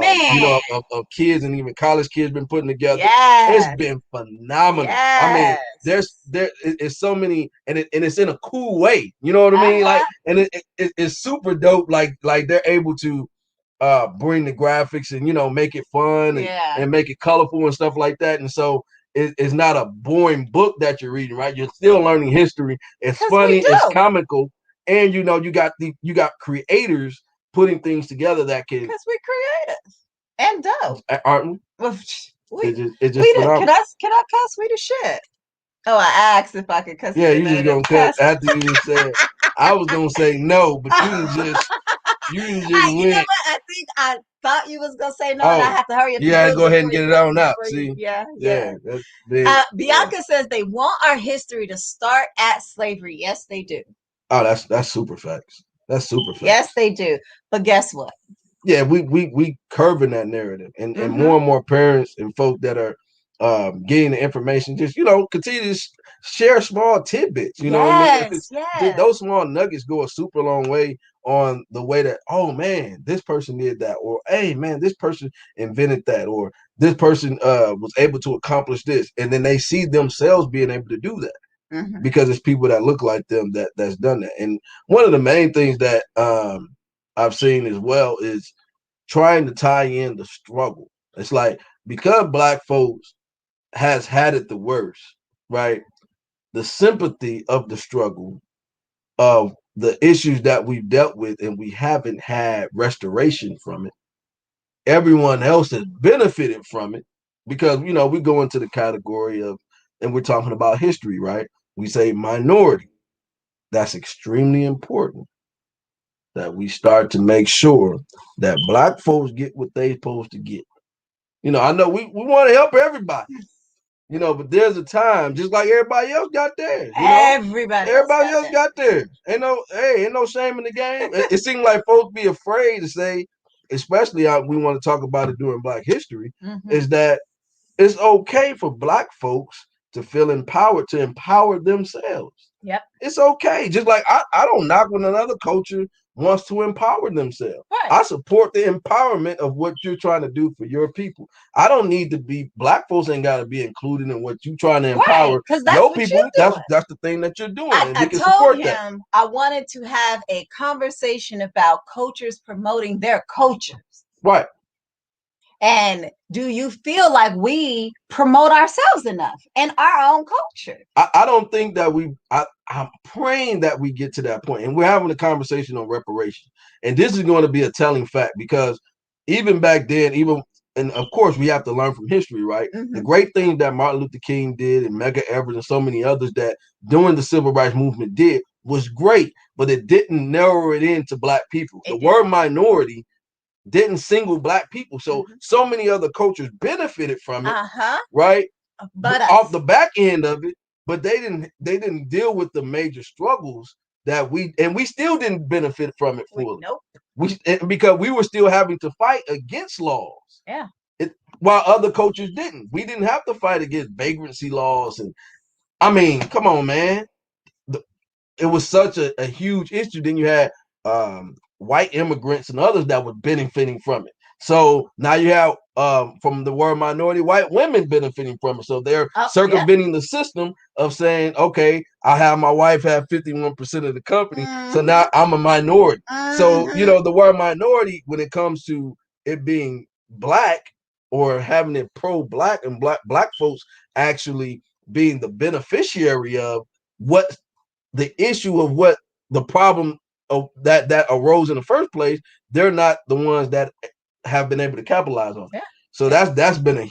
Speaker 2: Man,
Speaker 1: of kids and even college kids been putting together.
Speaker 2: Yes.
Speaker 1: It's been phenomenal.
Speaker 2: Yes.
Speaker 1: I mean, there is so many, and it's in a cool way. You know what I mean? Like, and it's super dope. Like they're able to bring the graphics and make it fun and make it colorful and stuff like that. And so it's not a boring book that you're reading, right? You're still learning history. It's funny, it's comical, and you got creators putting things together that can,
Speaker 2: because we're creative and dope,
Speaker 1: aren't we? It's just
Speaker 2: can I cuss? We the shit. Oh, I asked if I could cuss.
Speaker 1: Yeah, you just gonna cuss after you just said. I was gonna say no, but you can just win.
Speaker 2: You know what? I think I thought you was gonna say no, and I have to hurry up.
Speaker 1: Yeah, go ahead and get it on out. See,
Speaker 2: yeah. Bianca says they want our history to start at slavery. Yes, they do.
Speaker 1: Oh, that's super facts. That's super facts.
Speaker 2: Yes, they do. But guess what?
Speaker 1: Yeah, we curving that narrative, and more and more parents and folk that are getting the information, just continue to share small tidbits. You know what I mean? Those small nuggets go a super long way on the way that, oh man, this person did that, or hey man, this person invented that, or this person was able to accomplish this, and then they see themselves being able to do that because it's people that look like them that's done that. And one of the main things that I've seen as well is trying to tie in the struggle. It's like, because Black folks has had it the worst, right? The sympathy of the struggle, of the issues that we've dealt with, and we haven't had restoration from it. Everyone else has benefited from it, because we go into the category of, and we're talking about history, right? We say minority. That's extremely important, that we start to make sure that Black folks get what they're supposed to get. I know we want to help everybody, but there's a time, just like everybody else got theirs. Everybody else got theirs. Ain't no shame in the game. It seems like folks be afraid to say, especially we want to talk about it during Black History, is that it's okay for Black folks to feel empowered, to empower themselves.
Speaker 2: Yep.
Speaker 1: It's okay. Just like I don't knock when another culture wants to empower themselves.
Speaker 2: Right.
Speaker 1: I support the empowerment of what you're trying to do for your people. I don't need to be, Black folks ain't got to be included in what you're trying to empower your people. That's the thing that you're doing.
Speaker 2: I told him I wanted to have a conversation about cultures promoting their cultures.
Speaker 1: Right.
Speaker 2: And do you feel like we promote ourselves enough in our own culture?
Speaker 1: I don't think that I'm praying that we get to that point, and we're having a conversation on reparations. And this is going to be a telling fact, because even back then, and of course we have to learn from history, right? The great thing that Martin Luther King did and Medgar Evers and so many others that during the civil rights movement did was great, but it didn't narrow it into Black people. The word minority didn't single Black people. So many other cultures benefited from it, right?
Speaker 2: But
Speaker 1: off the back end of it, but they didn't deal with the major struggles that we still didn't benefit from it fully.
Speaker 2: Nope.
Speaker 1: Because we were still having to fight against laws.
Speaker 2: Yeah.
Speaker 1: While other cultures didn't. We didn't have to fight against vagrancy laws. And I mean, come on, man. It was such a huge issue. Then you had white immigrants and others that were benefiting from it. So now you have from the word minority, white women benefiting from it. So they're circumventing the system of saying, okay, I have my wife have 51% of the company. So now I'm a minority. So, the word minority, when it comes to it being Black or having it pro-Black and black folks actually being the beneficiary of what the issue of what the problem of that arose in the first place, they're not the ones that have been able to capitalize on it. So that's been a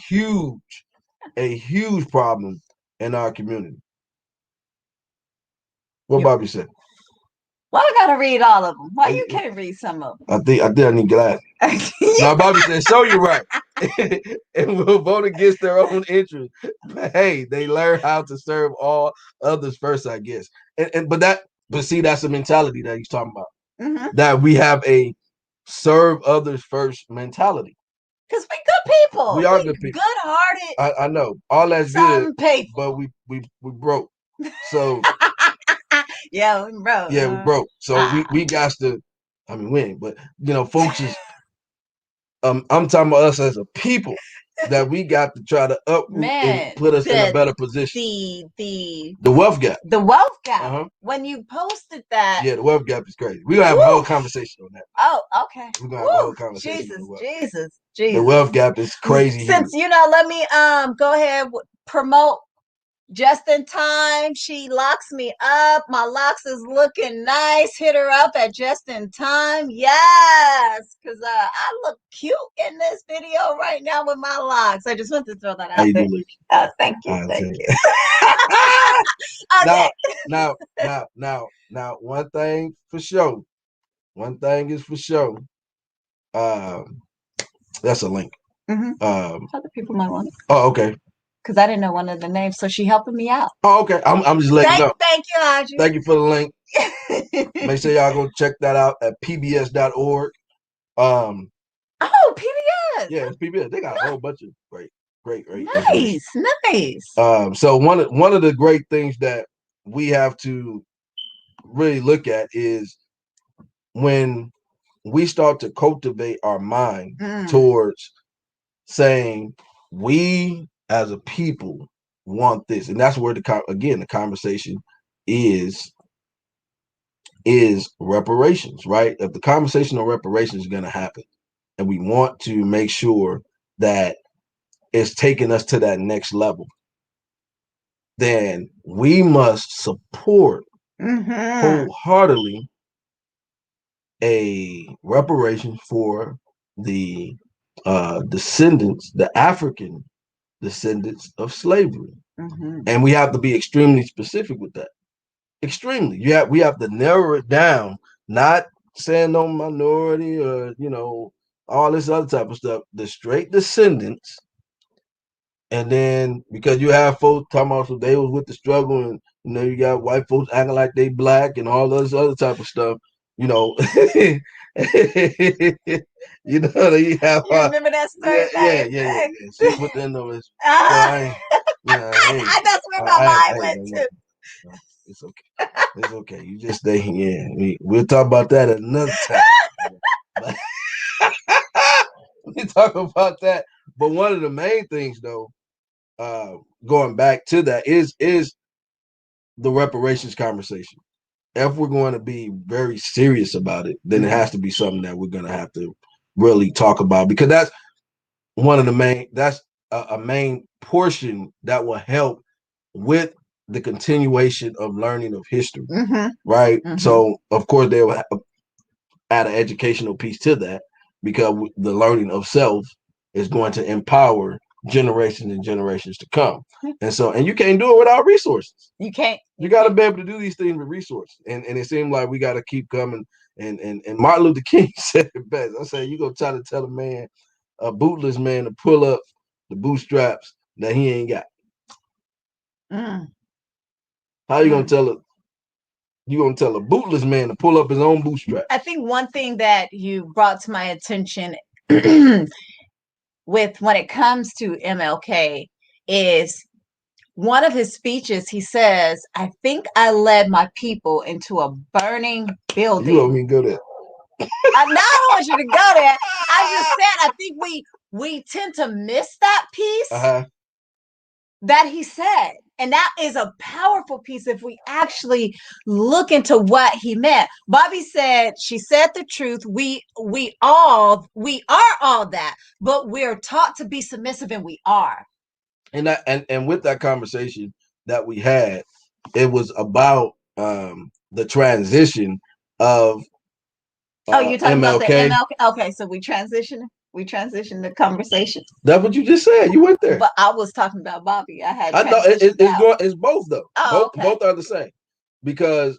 Speaker 1: huge problem in our community. What Bobby said?
Speaker 2: Well, I gotta read all of them. Why you can't read some of them?
Speaker 1: I need glasses. No, Bobby said, "So you're right," and will vote against their own interests. But hey, they learn how to serve all others first, I guess. But see, that's a mentality that he's talking about. That we have a serve others first mentality.
Speaker 2: Because we good people.
Speaker 1: We are good people.
Speaker 2: Good-hearted.
Speaker 1: I know. All that's good, but we broke. So
Speaker 2: yeah, we broke.
Speaker 1: Yeah, we broke. So we got to. I mean, we ain't, but folks is. I'm talking about us as a people that we got to try to uproot and put us in a better position.
Speaker 2: The
Speaker 1: wealth gap.
Speaker 2: The wealth gap. When you posted that.
Speaker 1: Yeah, the wealth gap is crazy. We're gonna have a whole conversation on that.
Speaker 2: Oh, okay.
Speaker 1: We're gonna have a whole conversation.
Speaker 2: Jesus.
Speaker 1: The wealth gap is crazy.
Speaker 2: Since let me go ahead promote Just in Time. She locks me up. My locks is looking nice. Hit her up at Just in Time. Yes, because I look cute in this video right now with my locks. I just want to throw that out there. Thank you. Thank you.
Speaker 1: Okay. Now, one thing for sure. One thing is for sure. That's a link.
Speaker 2: Other people might want it.
Speaker 1: Oh, okay.
Speaker 2: Because I didn't know one of the names, so she helping me out.
Speaker 1: Oh, okay. I'm just letting you know.
Speaker 2: Thank you, Audrey.
Speaker 1: Thank you for the link. Make sure y'all go check that out at pbs.org.
Speaker 2: Oh, PBS.
Speaker 1: Yeah, it's PBS. They got a whole bunch of great.
Speaker 2: Nice.
Speaker 1: So one of the great things that we have to really look at is when we start to cultivate our mind towards saying we as a people want this, and that's where the conversation is reparations, right? If the conversation on reparations is going to happen, and we want to make sure that it's taking us to that next level, then we must support wholeheartedly a reparation for the descendants, the African descendants of slavery. And we have to be extremely specific with that. Extremely. We have to narrow it down, not saying no minority or all this other type of stuff. The straight descendants. And then because you have folks talking about so they was with the struggle, and you got white folks acting like they Black and all this other type of stuff. You have.
Speaker 2: You remember that story?
Speaker 1: Yeah. She put in those.
Speaker 2: That's where my mind went to.
Speaker 1: It's okay. It's okay. You just stay here. We'll talk about that another time. We talk about that. But one of the main things, though, going back to that is the reparations conversation. If we're going to be very serious about it, then it has to be something that we're going to have to really talk about, because one of the main. That's a main portion that will help with the continuation of learning of history, right? So, of course, they will add an educational piece to that because the learning of self is going to empower generations and generations to come. And so, and you can't do it without resources.
Speaker 2: You can't.
Speaker 1: You got to be able to do these things with resources. And it seemed like we got to keep coming. And Martin Luther King said it best. I said, you gonna try to tell a bootless man, to pull up the bootstraps that he ain't got. How you gonna tell it? You gonna tell a bootless man to pull up his own bootstraps?
Speaker 2: I think one thing that you brought to my attention with when it comes to MLK is one of his speeches. He says, "I think I led my people into a burning building."
Speaker 1: You want me to go there?
Speaker 2: I don't want you to go there. I just said I think we tend to miss that piece that he said. And that is a powerful piece if we actually look into what he meant. Bobby said, she said the truth. We are all that, but we're taught to be submissive, and we are.
Speaker 1: And with that conversation that we had, it was about the transition of
Speaker 2: you're talking
Speaker 1: MLK.
Speaker 2: about the MLK. Okay, so we transition the conversation.
Speaker 1: That's what you just said. You went there.
Speaker 2: But I was talking about Bobby. I
Speaker 1: thought it's both though. Both are the same, because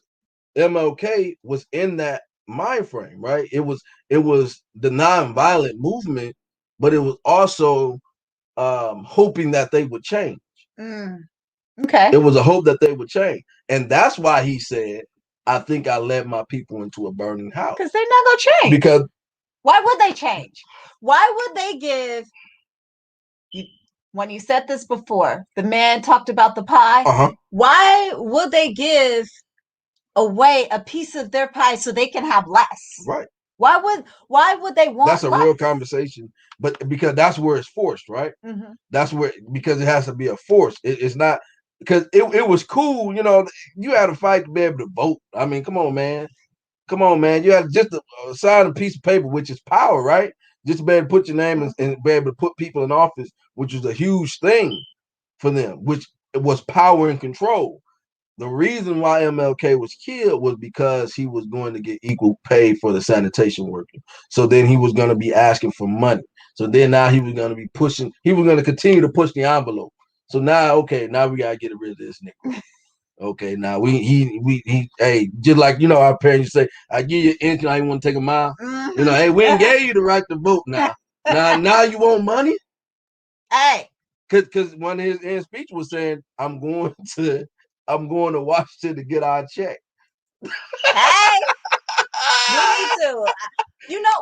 Speaker 1: MLK was in that mind frame, right? It was the nonviolent movement, but it was also hoping that they would change.
Speaker 2: Okay.
Speaker 1: It was a hope that they would change. And that's why he said, I think I led my people into a burning house.
Speaker 2: Because they're not going to change.
Speaker 1: Because
Speaker 2: why would they change? Why would they give, when you said this before, the man talked about the pie. Why would they give away a piece of their pie so they can have less?
Speaker 1: Right.
Speaker 2: Why would they want
Speaker 1: That's a
Speaker 2: less?
Speaker 1: real conversation, but because that's where it's forced, right? That's where, because it has to be a force. It's not, because it was cool, you had to fight to be able to vote. I mean, come on, man. You had just to sign a piece of paper, which is power, right? Just to be able to put your name and be able to put people in office, which was a huge thing for them, which was power and control. The reason why MLK was killed was because he was going to get equal pay for the sanitation worker. So then he was going to be asking for money. So then now he was going to be pushing. He was going to continue to push the envelope. So now we got to get rid of this nigga. Okay, now hey, just like our parents say, I give you an inch, I ain't want to take a mile. Hey, we ain't gave you the right to vote now. Now you want money?
Speaker 2: Hey,
Speaker 1: because one of his speech was saying, I'm going to Washington to get our check.
Speaker 2: Hey, we need to.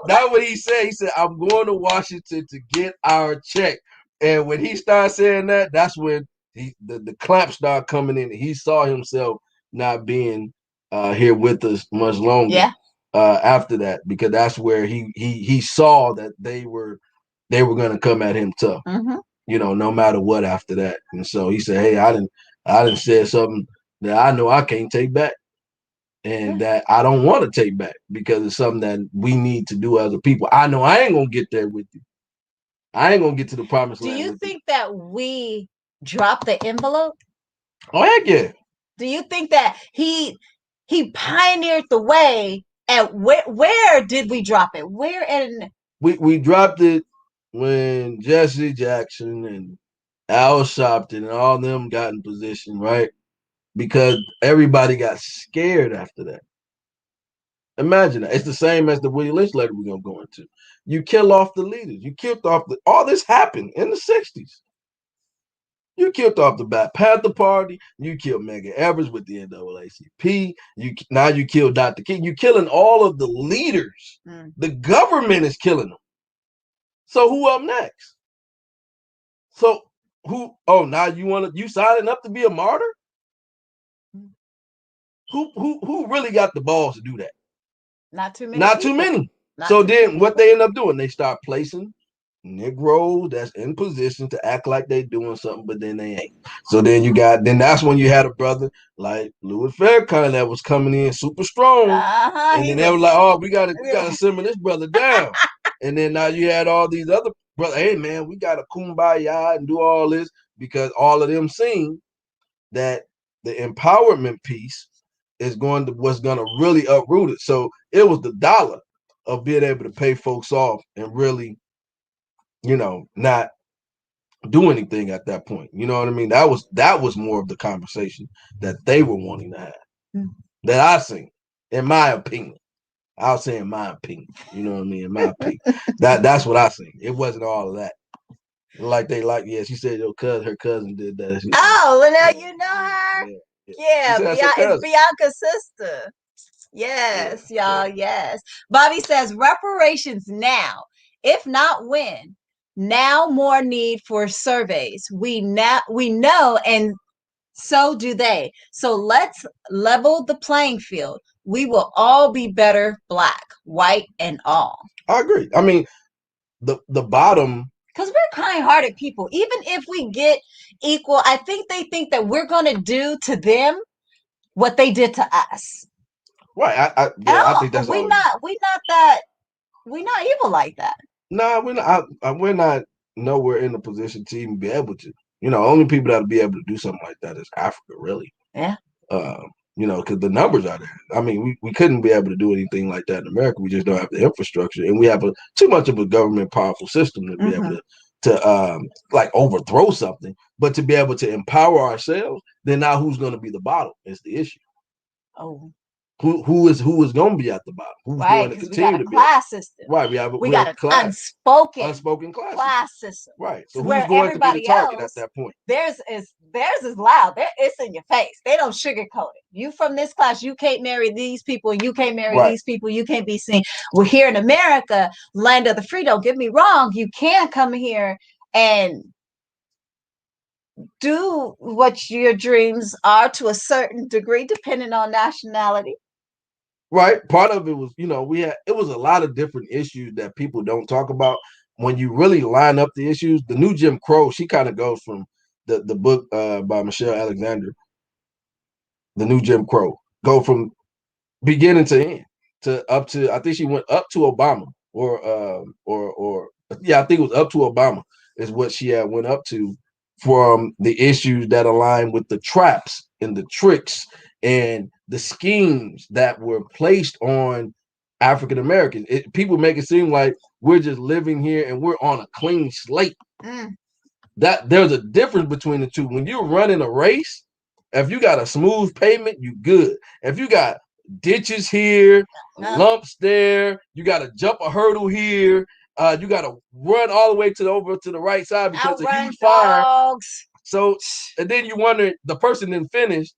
Speaker 1: That's what he said. He said, I'm going to Washington to get our check. And when he started saying that, that's when the clamps started coming in. He saw himself not being here with us much longer.
Speaker 2: Yeah.
Speaker 1: After that, because that's where he saw that they were going to come at him tough. No matter what after that. And so he said, hey, I didn't say something that I know I can't take back, and that I don't want to take back, because it's something that we need to do as a people. I know I ain't gonna get there with you. I ain't gonna get to the promised land.
Speaker 2: Do you think that we dropped the envelope?
Speaker 1: Oh, heck yeah.
Speaker 2: Do you think that he pioneered the way? And where did we drop it? Where? And
Speaker 1: we dropped it when Jesse Jackson and Al Sharpton and all them got in position, right? Because everybody got scared after that. Imagine that. It's the same as the Willie Lynch letter we're gonna go into. You kill off the leaders. You killed off all this happened in the 60s. You killed off the Panther Party. You killed Medgar Evers with the NAACP. Now you killed Dr. King. You're killing all of the leaders. The government is killing them. So who up next? So who? Oh, now you signing up to be a martyr? Who really got the balls to do that?
Speaker 2: Not too many.
Speaker 1: Not too many. So then what they end up doing, they start placing Negroes that's in position to act like they doing something, but then they ain't. So then that's when you had a brother like Louis Farrakhan that was coming in super strong. And then they were like, oh, we gotta simmer this brother down. And then now you had all these other brother, hey man, we got to kumbaya and do all this because all of them seen that the empowerment piece is was going to really uproot it. So it was the dollar of being able to pay folks off and really, not do anything at that point. You know what I mean? That was more of the conversation that they were wanting to have. Mm-hmm. That I seen, in my opinion. I'll say in my opinion. You know what I mean? In my opinion. That's what I seen. It wasn't all of that. She said her cousin did that.
Speaker 2: Well, now you know her. Yeah, it's Bianca's sister. Yes, y'all. Yes. Bobby says reparations now. If not when. Now more need for surveys. We know, and so do they. So let's level the playing field. We will all be better, black, white, and all.
Speaker 1: I agree. I mean, the bottom,
Speaker 2: because we're kind-hearted people. Even if we get equal, I think they think that we're going to do to them what they did to us.
Speaker 1: Right. I think that's
Speaker 2: we're not evil like that.
Speaker 1: No, we're not. We're not nowhere in a position to even be able to. Only people that'll be able to do something like that is Africa, really.
Speaker 2: Yeah.
Speaker 1: Because the numbers are there. I mean, we couldn't be able to do anything like that in America. We just don't have the infrastructure, and we have too much of a government powerful system to be able to overthrow something. But to be able to empower ourselves, then now who's going to be the bottom is the issue.
Speaker 2: Oh.
Speaker 1: Who is going to be at the bottom? Who's going to continue to be?
Speaker 2: Class system.
Speaker 1: Right.
Speaker 2: We got an unspoken
Speaker 1: class
Speaker 2: system.
Speaker 1: Right. So who's going to be the target at that point?
Speaker 2: Theirs is loud. It's in your face. They don't sugarcoat it. You from this class, you can't marry these people. You can't marry these people. You can't be seen. We're here in America, land of the free. Don't get me wrong. You can come here and do what your dreams are to a certain degree, depending on nationality.
Speaker 1: Right. Part of it was, it was a lot of different issues that people don't talk about. When you really line up the issues, the new Jim Crow, she kind of goes from the book by Michelle Alexander, the new Jim Crow, go from beginning to end to up to, I think she went up to Obama or I think it was up to Obama is what she had went up to from the issues that align with the traps and the tricks and the schemes that were placed on African Americans. People make it seem like we're just living here and we're on a clean slate. That there's a difference between the two. When you're running a race, if you got a smooth pavement, you good. If you got ditches here, lumps there, you got to jump a hurdle here. You got to run all the way over to the right side because of huge fire. So, and then you wonder, the person didn't finish.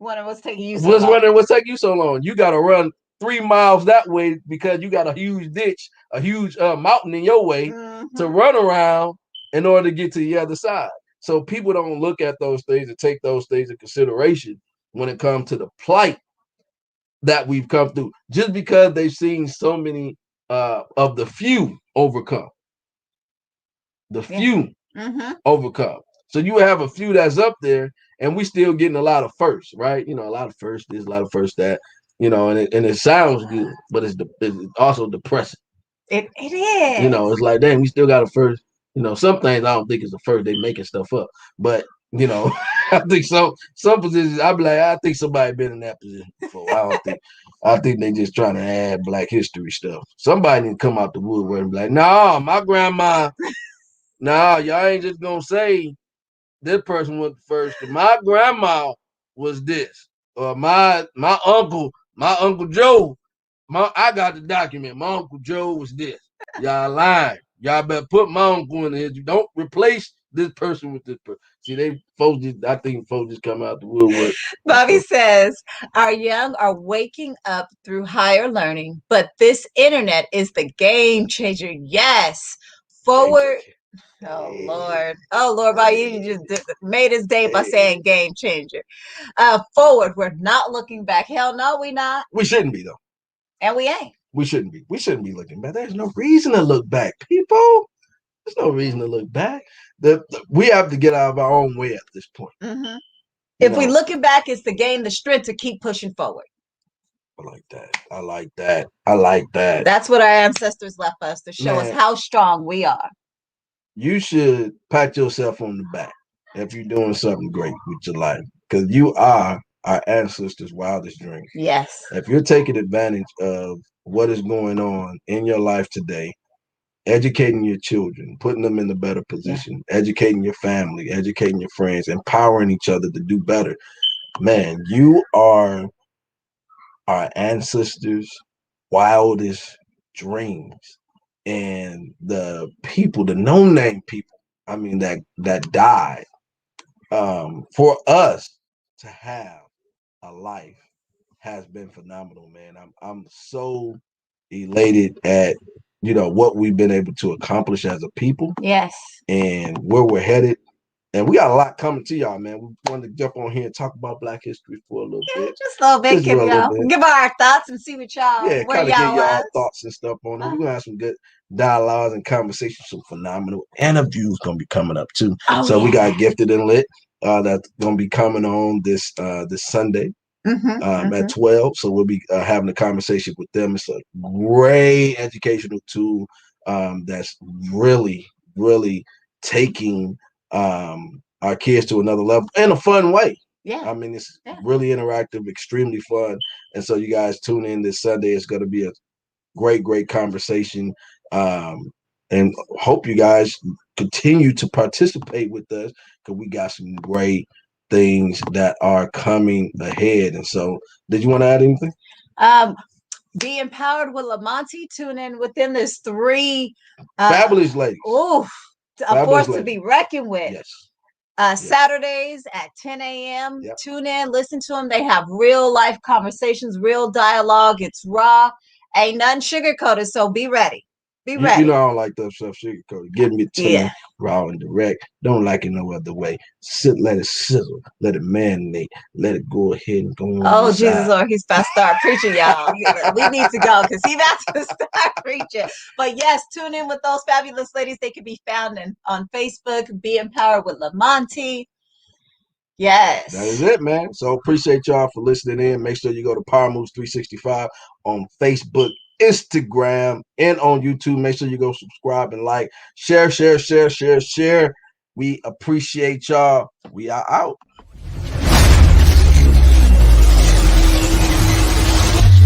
Speaker 2: Wondering what's taking you so long.
Speaker 1: Wondering what's taking you so long. You got to run 3 miles that way because you got a huge ditch, a huge mountain in your way to run around in order to get to the other side. So people don't look at those things and take those things into consideration when it comes to the plight that we've come through, just because they've seen so many of the few overcome. The few overcome. So you have a few that's up there, and we still getting a lot of firsts, right? A lot of first this, a lot of first that, and it sounds good, but it's also depressing.
Speaker 2: It is.
Speaker 1: It's like, damn, we still got a first. Some things I don't think is a first. They making stuff up, but I think some positions. I be like, I think somebody been in that position before. I think they just trying to add Black history stuff. Somebody need to come out the woodwork and be like, no, my grandma. No, y'all ain't just gonna say this person was first. My grandma was this, or my uncle Joe. I got the document. My Uncle Joe was this. Y'all lying. Y'all better put my uncle in here. You don't replace this person with this person. See, I think folks just come out the woodwork.
Speaker 2: Bobby says, our young are waking up through higher learning, but this internet is the game changer. Yes. Forward. Oh, Lord. Oh, Lord, Bobby, you just made his day by saying game changer. Forward. We're not looking back. Hell no, we not.
Speaker 1: We shouldn't be, though.
Speaker 2: And we ain't.
Speaker 1: We shouldn't be. We shouldn't be looking back. There's no reason to look back, people. There's no reason to look back. We have to get out of our own way at this point.
Speaker 2: If we looking back, it's to gain the strength to keep pushing forward.
Speaker 1: I like that. I like that. I like that.
Speaker 2: That's what our ancestors left us to show us
Speaker 1: Man,
Speaker 2: how strong we are.
Speaker 1: you should pat yourself on the back if you're doing something great with your life, because you are our ancestors' wildest dreams.
Speaker 2: Yes.
Speaker 1: If you're taking advantage of what is going on in your life today, educating your children, putting them in a better position, educating your family, educating your friends, empowering each other to do better, man, you are our ancestors' wildest dreams. And the people, the no-name people, I mean, that died for us to have a life has been phenomenal, man. I'm so elated at what we've been able to accomplish as a people.
Speaker 2: Yes.
Speaker 1: And where we're headed. And we got a lot coming to y'all, man. We wanted to jump on here and talk about Black history for a little bit.
Speaker 2: Just a little bit.
Speaker 1: Just for a little bit.
Speaker 2: Give our thoughts and see what
Speaker 1: Yeah,
Speaker 2: where
Speaker 1: kind of get
Speaker 2: y'all
Speaker 1: y'all
Speaker 2: at.
Speaker 1: thoughts and stuff on it. We're gonna have some good dialogues and conversations, some phenomenal interviews gonna be coming up too. So we got Gifted and Lit that's gonna be coming on this Sunday at 12. So we'll be having a conversation with them. It's a great educational tool that's really, really taking our kids to another level in a fun way.
Speaker 2: Yeah.
Speaker 1: I mean, it's really interactive, extremely fun. And so you guys tune in this Sunday. It's going to be a great, great conversation. And hope you guys continue to participate with us, because we got some great things that are coming ahead. And so, did you want to add anything?
Speaker 2: Be empowered with Lamonti. Tune in within this 3
Speaker 1: fabulous ladies.
Speaker 2: Oh, a force to be reckoned with.
Speaker 1: Yes.
Speaker 2: Saturdays at 10 a.m. Tune in, listen to them. They have real life conversations, real dialogue. It's raw, ain't nothing sugarcoated. So be ready. Be ready.
Speaker 1: You know I don't like that stuff sugarcoated. Give me to me raw and direct. Don't like it no other way. Let it sizzle. Let it marinate. Let it go ahead and go on.
Speaker 2: Oh, Jesus, Lord, he's about to start preaching, y'all. We need to go because he's about to start preaching. But yes, tune in with those fabulous ladies. They can be found on Facebook. Be Empowered with Lamonti. Yes.
Speaker 1: That is it, man. So appreciate y'all for listening in. Make sure you go to Power Moves 365 on Facebook, Instagram, and on YouTube. Make sure you go subscribe and like. Share. We appreciate y'all. We are out.